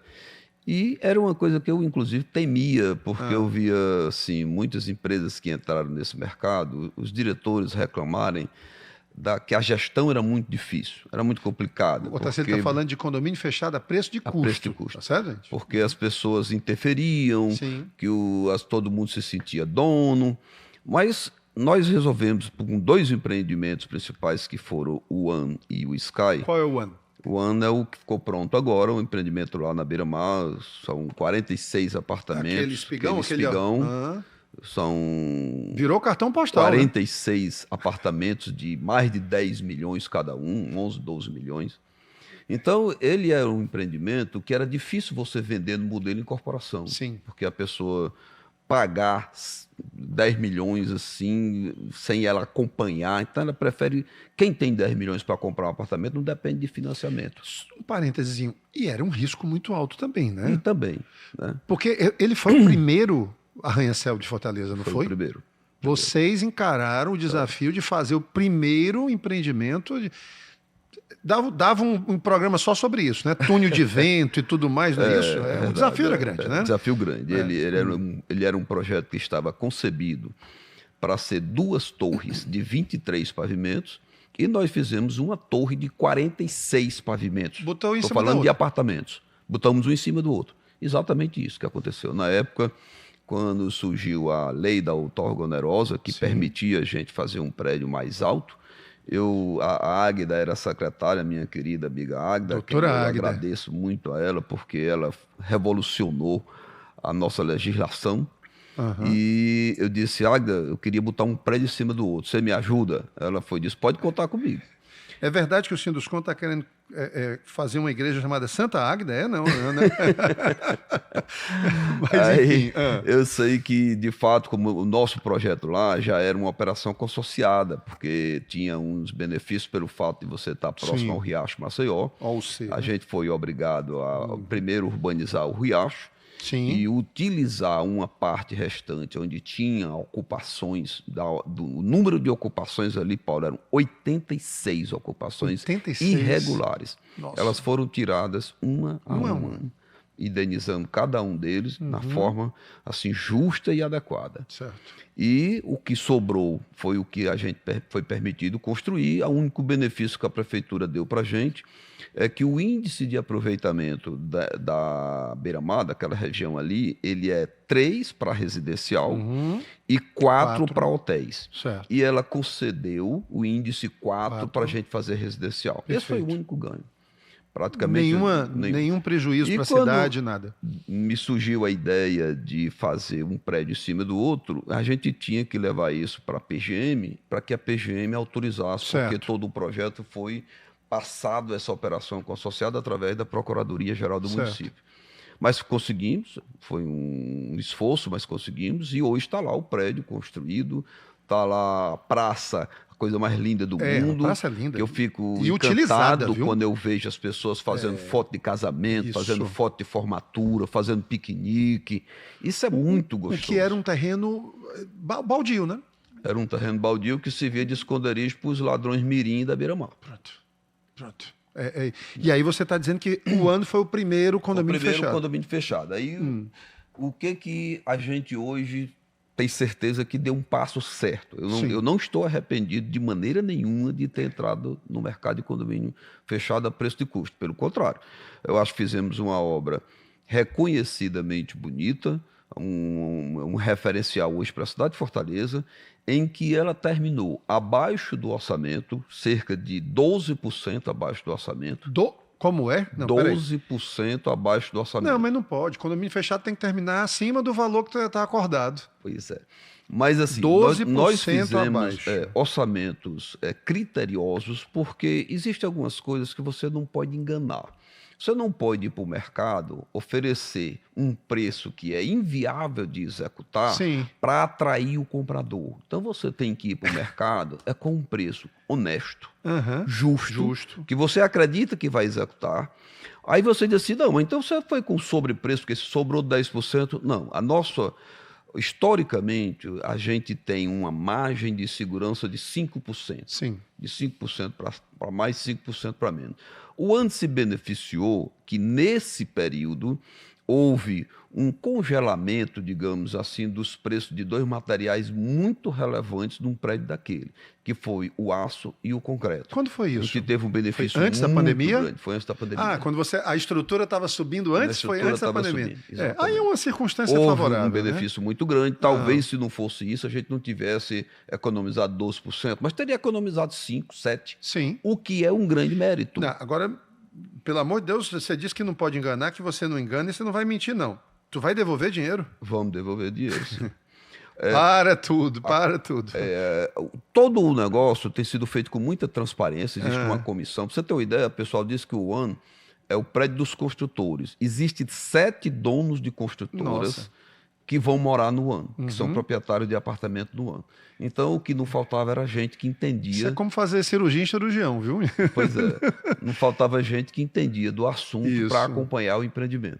E era uma coisa que eu, inclusive, temia, porque eu via assim, muitas empresas que entraram nesse mercado, os diretores reclamarem que a gestão era muito difícil, era muito complicada. Você está falando de condomínio fechado a preço de custo. A preço de custo. Tá certo, gente? Porque as pessoas interferiam, que todo mundo se sentia dono. Mas nós resolvemos, com 2 empreendimentos principais, que foram o One e o Sky. Qual é o One? O One é o que ficou pronto agora, um empreendimento lá na Beira-Mar, são 46 apartamentos. Aquele espigão. Virou cartão postal, 46 apartamentos de mais de 10 milhões cada um, 11, 12 milhões. Então, ele era um empreendimento que era difícil você vender no modelo incorporação. Sim. Porque a pessoa pagar 10 milhões assim, sem ela acompanhar. Então ela prefere... Quem tem 10 milhões para comprar um apartamento não depende de financiamento. Um parênteses, e era um risco muito alto também, né? E também. Né? Porque ele foi o primeiro arranha-céu de Fortaleza, não foi? Foi o primeiro. Vocês encararam o desafio de fazer o primeiro empreendimento... Dava um programa só sobre isso, né? Túnel de vento e tudo mais, não é isso? O desafio era grande, né? Desafio grande. Ele era um projeto que estava concebido para ser 2 torres de 23 pavimentos e nós fizemos uma torre de 46 pavimentos. Botou em Estou cima falando de apartamentos. Botamos um em cima do outro. Exatamente isso que aconteceu. Na época, quando surgiu a lei da outorga onerosa, que permitia a gente fazer um prédio mais alto, a Águida era a secretária, minha querida amiga Águida, Doutora Águida. Eu agradeço muito a ela, porque ela revolucionou a nossa legislação. E eu disse, Águida, eu queria botar um prédio em cima do outro, você me ajuda? Ela disse, pode contar comigo. É verdade que o Sinduscon está querendo fazer uma igreja chamada Santa Águida? Não, né? Mas, enfim, eu sei que, de fato, como o nosso projeto lá já era uma operação consorciada, porque tinha uns benefícios pelo fato de você estar próximo ao Riacho Maceió. A gente foi obrigado a primeiro urbanizar o Riacho, e utilizar uma parte restante onde tinha ocupações, o número de ocupações ali, Paulo, eram 86 ocupações 86? Irregulares. Nossa. Elas foram tiradas uma a uma, indenizando cada um deles na forma assim justa e adequada. Certo. E o que sobrou foi o que a gente foi permitido construir. O único benefício que a prefeitura deu para a gente é que o índice de aproveitamento da Beira-Mar, daquela região ali, ele é 3 para residencial e 4 para hotéis. Certo. E ela concedeu o índice 4 para a gente fazer residencial. Perfeito. Esse foi o único ganho. Praticamente nenhum prejuízo para a cidade, nada. Me surgiu a ideia de fazer um prédio em cima do outro, a gente tinha que levar isso para a PGM, para que a PGM autorizasse, porque todo o projeto foi passado, essa operação consorciada, através da Procuradoria-Geral do município. Mas conseguimos, foi um esforço, mas conseguimos, e hoje está lá o prédio construído, está lá a praça, a coisa mais linda do mundo. A praça é linda. Eu fico e utilizada, quando eu vejo as pessoas fazendo foto de casamento, fazendo foto de formatura, fazendo piquenique. Isso é muito gostoso. O que era um terreno baldio, né? Era um terreno baldio que servia de esconderijo para os ladrões mirim da Beira-Mar. Pronto. E aí você está dizendo que o ano foi o primeiro condomínio fechado. O primeiro condomínio fechado. Aí o que a gente hoje tem certeza que deu um passo certo. Eu não estou arrependido de maneira nenhuma de ter entrado no mercado de condomínio fechado a preço de custo. Pelo contrário, eu acho que fizemos uma obra reconhecidamente bonita, um referencial hoje para a cidade de Fortaleza, em que ela terminou abaixo do orçamento, cerca de 12% abaixo do orçamento. Como é? Não, 12% abaixo do orçamento. Não, mas não pode. Condomínio fechado tem que terminar acima do valor que está acordado. Pois é. Mas assim, 12% nós fizemos abaixo. Orçamentos criteriosos, porque existem algumas coisas que você não pode enganar. Você não pode ir para o mercado oferecer um preço que é inviável de executar para atrair o comprador. Então você tem que ir para o mercado com um preço honesto, justo, que você acredita que vai executar. Aí você diz assim, não, então você foi com sobrepreço, porque sobrou 10%. Não, historicamente, a gente tem uma margem de segurança de 5%. Sim. De 5% para mais, 5% para menos. O ano se beneficiou que, nesse período, houve um congelamento, digamos assim, dos preços de 2 materiais muito relevantes num prédio daquele, que foi o aço e o concreto. Quando foi isso? Que teve um benefício foi antes da pandemia? Grande. Foi antes da pandemia. Quando a estrutura estava subindo antes, foi antes da pandemia. Aí é uma circunstância favorável. Houve um benefício muito grande. Talvez, se não fosse isso, a gente não tivesse economizado 12%, mas teria economizado 5%, 7%. Sim. O que é um grande mérito. Agora, pelo amor de Deus, você disse que não pode enganar, que você não engana e você não vai mentir, não. Tu vai devolver dinheiro? Vamos devolver dinheiro, sim. Para tudo. Todo o negócio tem sido feito com muita transparência, existe uma comissão. Para você ter uma ideia, o pessoal disse que o One é o prédio dos construtores. Existem 7 donos de construtoras que vão morar no ano, que são proprietários de apartamento no ano. Então, o que não faltava era gente que entendia... Isso é como fazer cirurgia em cirurgião, viu? Pois é. Não faltava gente que entendia do assunto para acompanhar o empreendimento.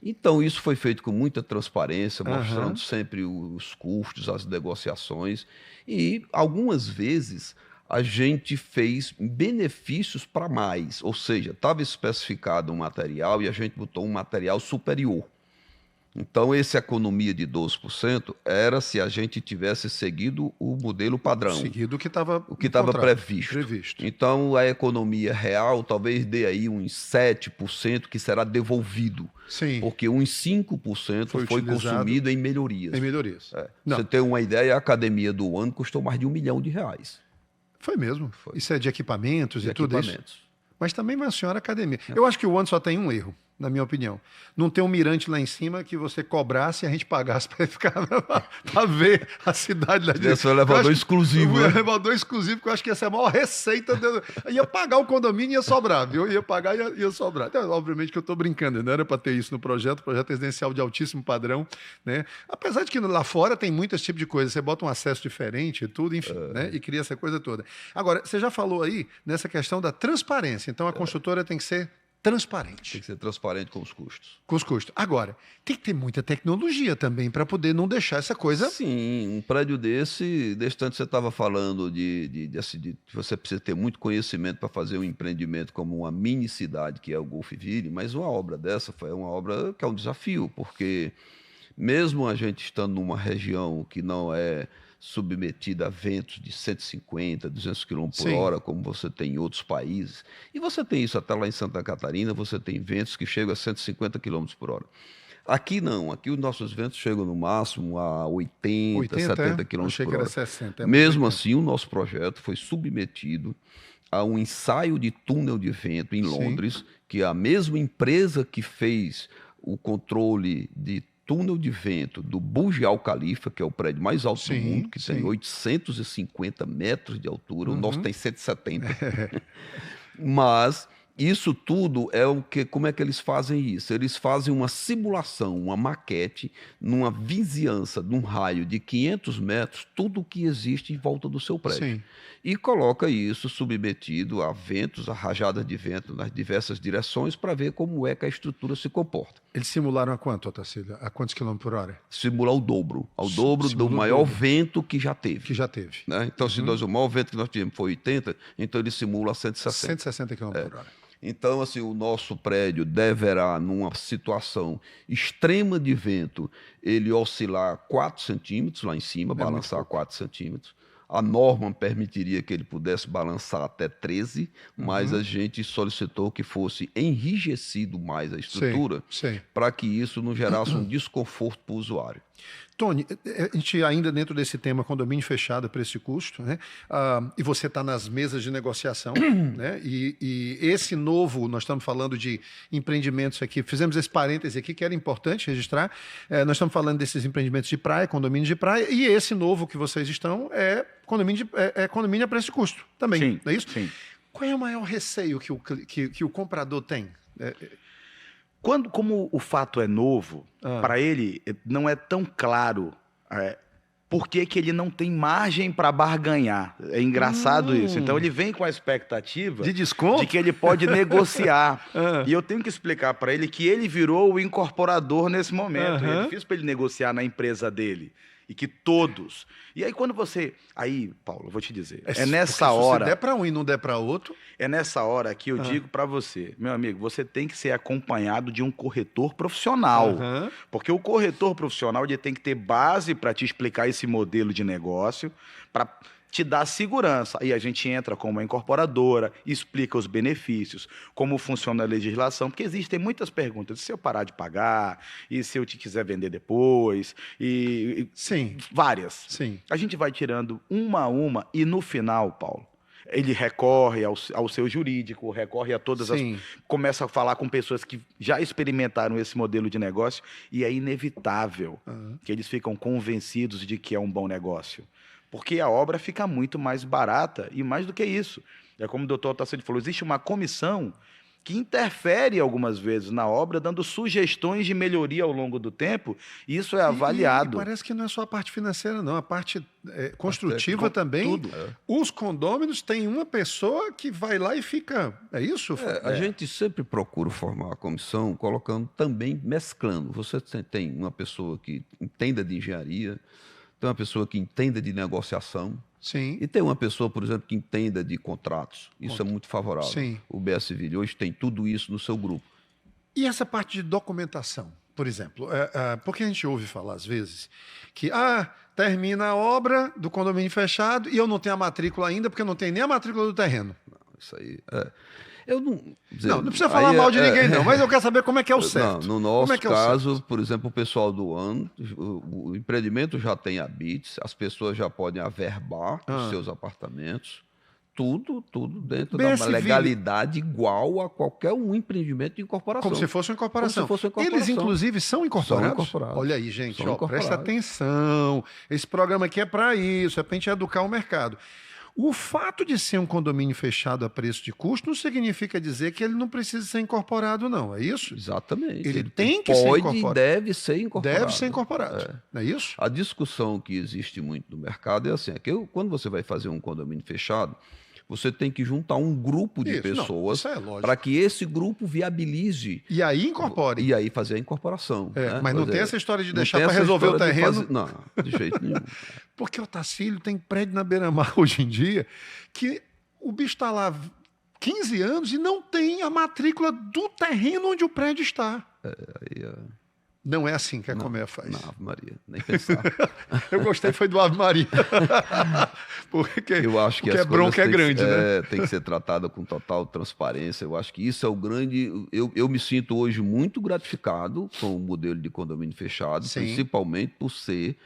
Então, isso foi feito com muita transparência, mostrando sempre os custos, as negociações. E, algumas vezes, a gente fez benefícios para mais. Ou seja, estava especificado um material e a gente botou um material superior. Então, essa economia de 12% era se a gente tivesse seguido o modelo padrão. Seguido o que estava previsto. Então, a economia real talvez dê aí uns 7% que será devolvido. Sim. Porque uns 5% foi consumido em melhorias. Em melhorias. Você tem uma ideia, a academia do ano custou mais de R$1 milhão. Foi mesmo. Foi. Isso é de equipamentos De e tudo equipamentos. isso. Mas também vai uma senhora academia. Eu acho que o ano só tem um erro, na minha opinião. Não tem um mirante lá em cima que você cobrasse e a gente pagasse para ficar para ver a cidade lá de Esse foi o elevador exclusivo. O né? elevador exclusivo, que eu acho que essa é a maior receita. Ia pagar o condomínio e ia sobrar, viu? Ia pagar e ia sobrar. Então, obviamente que eu estou brincando, não era para ter isso no projeto residencial de altíssimo padrão, né? Apesar de que lá fora tem muito esse tipo de coisa. Você bota um acesso diferente e tudo, enfim, né? E cria essa coisa toda. Agora, você já falou aí nessa questão da transparência. Então, a construtora tem que ser transparente. Tem que ser transparente com os custos. Com os custos. Agora, tem que ter muita tecnologia também para poder não deixar essa coisa... Sim, um prédio desse tanto você estava falando de você precisa ter muito conhecimento para fazer um empreendimento como uma mini cidade, que é o Golfville, mas uma obra dessa foi uma obra que é um desafio, porque mesmo a gente estando numa região que não é submetida a ventos de 150, 200 km por hora, como você tem em outros países. E você tem isso até lá em Santa Catarina, você tem ventos que chegam a 150 km por hora. Aqui não, aqui os nossos ventos chegam no máximo a 80 70 km por hora. 60, Mesmo assim, o nosso projeto foi submetido a um ensaio de túnel de vento em Londres, que a mesma empresa que fez o controle de túnel de vento do Burj Al Khalifa, que é o prédio mais alto do mundo, que tem 850 metros de altura, o nosso tem 170. Mas isso tudo é o que, como é que eles fazem isso? Eles fazem uma simulação, uma maquete, numa vizinhança, num raio de 500 metros, tudo o que existe em volta do seu prédio. E coloca isso submetido a ventos, a rajadas de vento nas diversas direções para ver como é que a estrutura se comporta. Eles simularam a quanto, Otacílio? A quantos quilômetros por hora? Simular o dobro. Ao dobro do maior vento que já teve. Que já teve. Né? Então, se o maior vento que nós tivemos foi 80, então ele simula 160. 160 km por hora. Então, assim, o nosso prédio deverá, numa situação extrema de vento, ele oscilar 4 centímetros lá em cima, balançar 4 centímetros. A norma permitiria que ele pudesse balançar até 13, mas a gente solicitou que fosse enrijecido mais a estrutura para que isso não gerasse um desconforto para o usuário. Tony, a gente ainda dentro desse tema condomínio fechado para esse custo, né? E você está nas mesas de negociação, né? E esse novo, nós estamos falando de empreendimentos aqui, fizemos esse parêntese aqui que era importante registrar, nós estamos falando desses empreendimentos de praia, condomínio de praia, e esse novo que vocês estão é condomínio a preço de custo também, Sim, não é isso? Sim. Qual é o maior receio que o comprador tem? Como o fato é novo, para ele não é tão claro por que ele não tem margem para barganhar. É engraçado isso. Então ele vem com a expectativa de desconto, de que ele pode negociar. E eu tenho que explicar para ele que ele virou o incorporador nesse momento. É difícil para ele negociar na empresa dele. E que todos... E aí quando você... Aí, Paulo, eu vou te dizer. É nessa hora... Se der para um e não der para outro... É nessa hora que eu digo para você, meu amigo, você tem que ser acompanhado de um corretor profissional. Porque o corretor profissional ele tem que ter base para te explicar esse modelo de negócio, para te dar segurança. Aí a gente entra como uma incorporadora, explica os benefícios, como funciona a legislação, porque existem muitas perguntas. E se eu parar de pagar? E se eu te quiser vender depois? Sim. Várias. Sim. A gente vai tirando uma a uma e no final, Paulo, ele recorre ao seu jurídico, recorre a todas as... Começa a falar com pessoas que já experimentaram esse modelo de negócio e é inevitável que eles ficam convencidos de que é um bom negócio. Porque a obra fica muito mais barata e mais do que isso. É como o doutor Otacílio falou, existe uma comissão que interfere algumas vezes na obra, dando sugestões de melhoria ao longo do tempo, e isso é avaliado. E parece que não é só a parte financeira, não, a parte construtiva também. Tudo. Os condôminos têm uma pessoa que vai lá e fica... É isso? A gente sempre procura formar a comissão colocando também, mesclando. Você tem uma pessoa que entenda de engenharia, tem uma pessoa que entenda de negociação, Sim. E tem uma pessoa, por exemplo, que entenda de contratos. Isso é muito favorável. Sim. O BS Civil hoje tem tudo isso no seu grupo. E essa parte de documentação, por exemplo? Porque a gente ouve falar, às vezes, que termina a obra do condomínio fechado e eu não tenho a matrícula ainda, porque eu não tenho nem a matrícula do terreno. Não, isso aí... Eu não, não precisa falar mal de ninguém, não, mas eu quero saber como é que é o certo. Não, no nosso caso, por exemplo, o pessoal do ano, o empreendimento já tem habits, as pessoas já podem averbar os seus apartamentos, tudo dentro da legalidade igual a qualquer empreendimento de incorporação. Como se fosse uma incorporação. Como se fosse uma incorporação. Eles, inclusive, são incorporados? São incorporados. Olha aí, gente, presta atenção. Esse programa aqui é para isso, é para a gente educar o mercado. O fato de ser um condomínio fechado a preço de custo não significa dizer que ele não precisa ser incorporado, não. É isso? Exatamente. Ele tem que ser incorporado. Pode e deve ser incorporado. Deve ser incorporado. Não é isso? A discussão que existe muito no mercado é assim, quando você vai fazer um condomínio fechado, você tem que juntar um grupo de pessoas para que esse grupo viabilize. E aí incorpore. E aí fazer a incorporação. Né? Mas não tem essa história de deixar para resolver o terreno. Não, de jeito nenhum. Porque o Tacílio tem prédio na beira-mar hoje em dia que o bicho está lá 15 anos e não tem a matrícula do terreno onde o prédio está. Não é assim que a Comea faz. Não, Ave Maria, nem pensar. Eu gostei, foi do Ave Maria. porque eu acho que a bronca é grande, né? Tem que ser tratada com total transparência. Eu acho que isso é o grande... Eu me sinto hoje muito gratificado com o modelo de condomínio fechado, principalmente por ser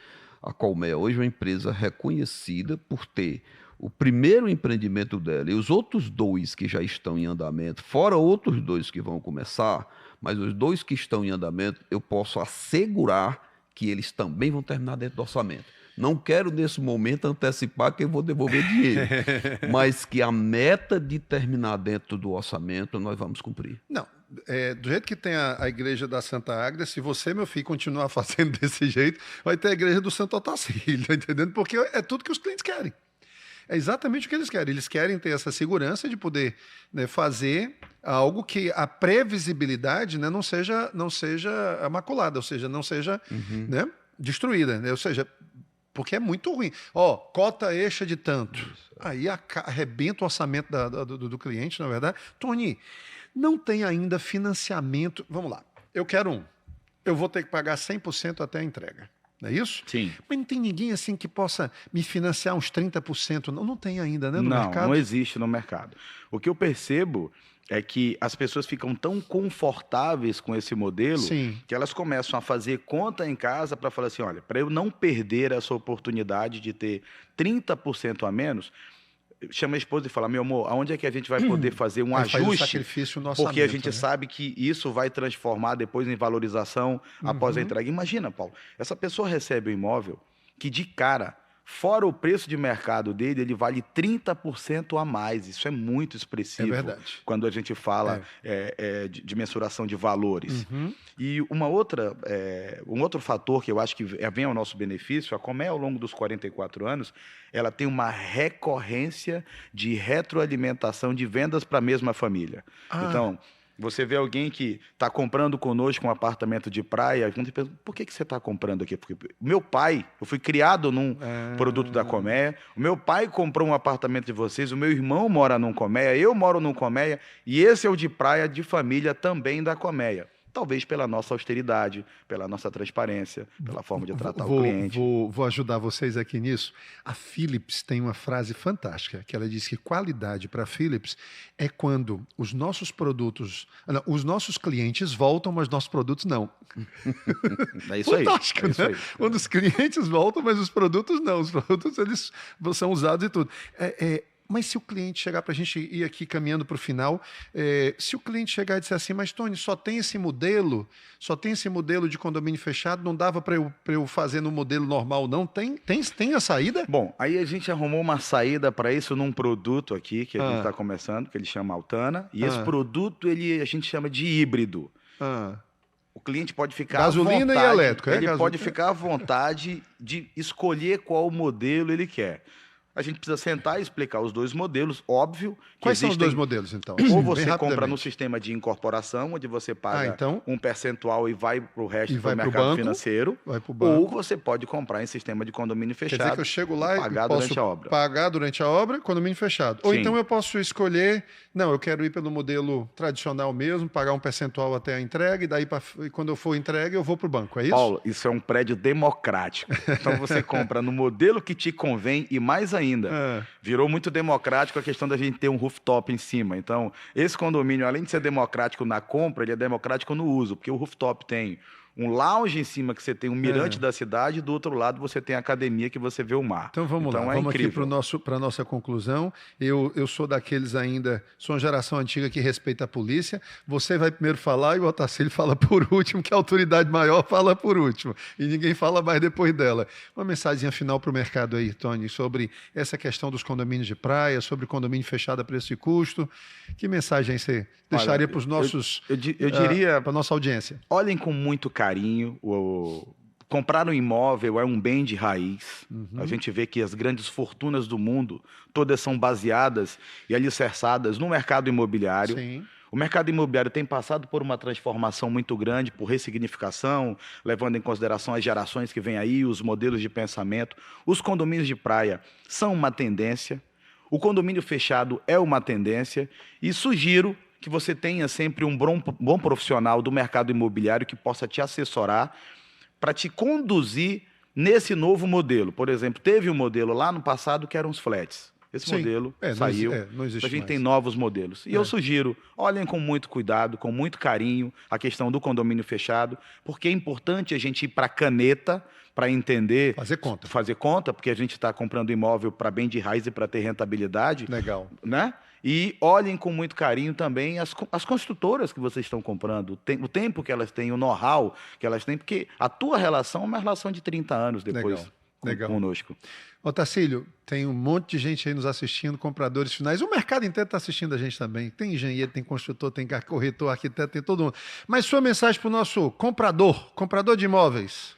a Colmeia hoje uma empresa reconhecida por ter o primeiro empreendimento dela e os outros dois que já estão em andamento, fora outros dois que vão começar... Mas os dois que estão em andamento, eu posso assegurar que eles também vão terminar dentro do orçamento. Não quero, nesse momento, antecipar que eu vou devolver dinheiro, mas que a meta de terminar dentro do orçamento, nós vamos cumprir. Não, do jeito que tem a igreja da Santa Águeda, se você, meu filho, continuar fazendo desse jeito, vai ter a igreja do Santo Otacílio, tá entendendo? Porque é tudo que os clientes querem. É exatamente o que eles querem. Eles querem ter essa segurança de poder, né, fazer algo que a previsibilidade, né, não seja maculada, ou seja, não seja né, destruída. Né? Ou seja, porque é muito ruim. Cota eixa de tanto. Aí arrebenta o orçamento do cliente, na verdade. Tony, não tem ainda financiamento. Vamos lá. Eu quero eu vou ter que pagar 100% até a entrega. Não é isso? Sim. Mas não tem ninguém assim que possa me financiar uns 30%. Não tem ainda, né, no mercado? Não existe no mercado. O que eu percebo é que as pessoas ficam tão confortáveis com esse modelo que elas começam a fazer conta em casa para falar assim, olha, para eu não perder essa oportunidade de ter 30% a menos, chama a esposa e fala, meu amor, aonde é que a gente vai poder fazer um ajuste? Faz um sacrifício no orçamento, porque a gente sabe que isso vai transformar depois em valorização após a entrega. Imagina, Paulo, essa pessoa recebe um imóvel que de cara, fora o preço de mercado dele, ele vale 30% a mais. Isso é muito expressivo. É verdade. Quando a gente fala de mensuração de valores. E um outro fator que eu acho que vem ao nosso benefício, a Colmeia, ao longo dos 44 anos, ela tem uma recorrência de retroalimentação de vendas para a mesma família. Então, você vê alguém que está comprando conosco um apartamento de praia, por que você está comprando aqui? Porque meu pai, eu fui criado num produto da Colmeia, o meu pai comprou um apartamento de vocês, o meu irmão mora num Colmeia, eu moro num Colmeia, e esse é o de praia de família também da Colmeia. Talvez pela nossa austeridade, pela nossa transparência, pela forma de tratar o cliente. Vou ajudar vocês aqui nisso. A Philips tem uma frase fantástica, que ela diz que qualidade para a Philips é quando os nossos produtos... Não, os nossos clientes voltam, mas nossos produtos não. É isso aí. Fantástico, né? Isso aí. Quando os clientes voltam, mas os produtos não. Os produtos eles são usados e tudo. Mas se o cliente chegar, para a gente ir aqui caminhando para o final, se o cliente chegar e disser assim, mas Tony, só tem esse modelo de condomínio fechado, não dava para eu fazer no modelo normal, não? Tem a saída? Bom, aí a gente arrumou uma saída para isso num produto aqui, que a gente está começando, que ele chama Altana, e esse produto a gente chama de híbrido. O cliente pode ficar gasolina à vontade, e elétrico. Ele pode ficar à vontade de escolher qual modelo ele quer. A gente precisa sentar e explicar os dois modelos, óbvio. Quais são os dois modelos, então? Ou você compra no sistema de incorporação, onde você paga um percentual e vai para o resto do mercado financeiro. Vai pro banco. Ou você pode comprar em sistema de condomínio fechado. Quer dizer que eu chego lá e pagar durante a obra. Pagar durante a obra, condomínio fechado. Ou então eu posso escolher, não, eu quero ir pelo modelo tradicional mesmo, pagar um percentual até a entrega, e daí quando eu for entregue, eu vou para o banco, é isso? Paulo, isso é um prédio democrático. Então você compra no modelo que te convém e mais ainda. Virou muito democrático a questão da gente ter um rooftop em cima. Então, esse condomínio, além de ser democrático na compra, ele é democrático no uso, porque o rooftop tem um lounge em cima que você tem um mirante da cidade, e do outro lado você tem a academia que você vê o mar. Então vamos lá, vamos incrível. aqui para a nossa conclusão. Eu sou daqueles ainda, sou uma geração antiga que respeita a polícia. Você vai primeiro falar e o Otacílio fala por último, que a autoridade maior fala por último. E ninguém fala mais depois dela. Uma mensagem final para o mercado aí, Tony, sobre essa questão dos condomínios de praia, sobre condomínio fechado a preço e custo. Que mensagem você deixaria para os nossos... Eu diria... para a nossa audiência. Olhem com muito carinho. Comprar um imóvel é um bem de raiz. A gente vê que as grandes fortunas do mundo, todas são baseadas e alicerçadas no mercado imobiliário. Sim. O mercado imobiliário tem passado por uma transformação muito grande, por ressignificação, levando em consideração as gerações que vêm aí, os modelos de pensamento. Os condomínios de praia são uma tendência. O condomínio fechado é uma tendência. E sugiro que você tenha sempre um bom profissional do mercado imobiliário que possa te assessorar para te conduzir nesse novo modelo. Por exemplo, teve um modelo lá no passado que eram os flats. Esse modelo saiu, não existe a gente mais. tem novos modelos. E eu sugiro, olhem com muito cuidado, com muito carinho, a questão do condomínio fechado, porque é importante a gente ir para a caneta para entender... Fazer conta, porque a gente está comprando imóvel para bem de raiz e para ter rentabilidade. Legal. Né? E olhem com muito carinho também as construtoras que vocês estão comprando, o tempo que elas têm, o know-how que elas têm, porque a tua relação é uma relação de 30 anos depois conosco. Otacílio, tem um monte de gente aí nos assistindo, compradores finais. O mercado inteiro está assistindo a gente também. Tem engenheiro, tem construtor, tem corretor, arquiteto, tem todo mundo. Mas sua mensagem para o nosso comprador de imóveis?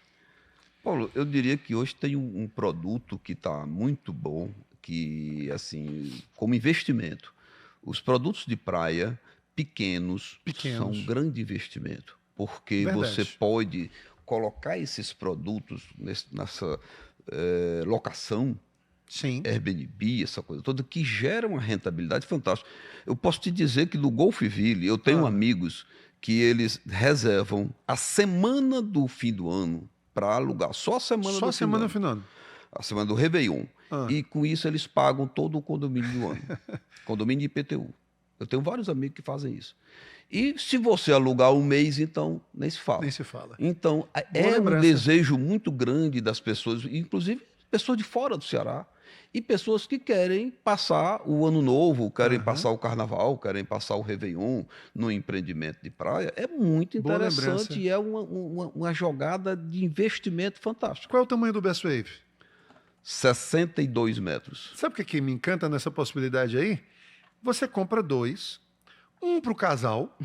Paulo, eu diria que hoje tem um produto que está muito bom, que, assim, como investimento, os produtos de praia pequenos. São um grande investimento, porque você pode colocar esses produtos nessa locação, Airbnb, essa coisa toda, que gera uma rentabilidade fantástica. Eu posso te dizer que no Golfville, eu tenho amigos que eles reservam a semana do fim do ano para alugar, só a semana do fim do ano. A semana do Réveillon. E com isso eles pagam todo o condomínio do ano. Condomínio de IPTU. Eu tenho vários amigos que fazem isso. E se você alugar um mês, então nem se fala. Então, um desejo muito grande das pessoas, inclusive pessoas de fora do Ceará, e pessoas que querem passar o ano novo, querem passar o carnaval, querem passar o Réveillon no empreendimento de praia. É muito interessante e é uma jogada de investimento fantástica. Qual é o tamanho do Best Wave? 62 metros. Sabe o que me encanta nessa possibilidade aí? Você compra 2, um para o casal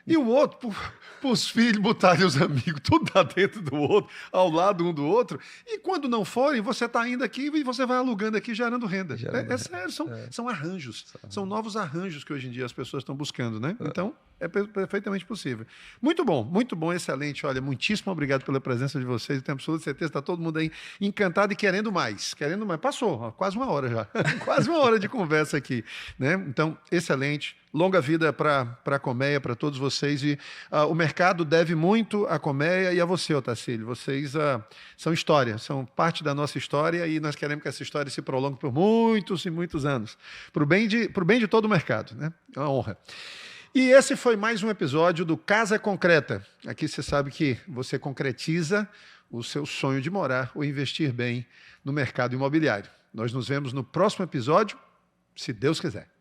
e o outro para os filhos botarem os amigos, tudo lá dentro do outro, ao lado um do outro. E quando não forem, você está indo aqui e você vai alugando aqui, gerando renda. É sério, são arranjos. São novos arranjos que hoje em dia as pessoas estão buscando, né? Então, é perfeitamente possível. Muito bom, excelente. Olha, muitíssimo obrigado pela presença de vocês. Eu tenho absoluta certeza que está todo mundo aí encantado e querendo mais. Passou, quase uma hora já. Quase uma hora de conversa aqui, né? Então, excelente. Longa vida para a Colmeia, para todos vocês. E o mercado deve muito à Colmeia e a você, Otacílio. Vocês são história, são parte da nossa história e nós queremos que essa história se prolongue por muitos e muitos anos. Para o bem de todo o mercado, né? É uma honra. E esse foi mais um episódio do Casa Concreta. Aqui você sabe que você concretiza o seu sonho de morar ou investir bem no mercado imobiliário. Nós nos vemos no próximo episódio. Se Deus quiser.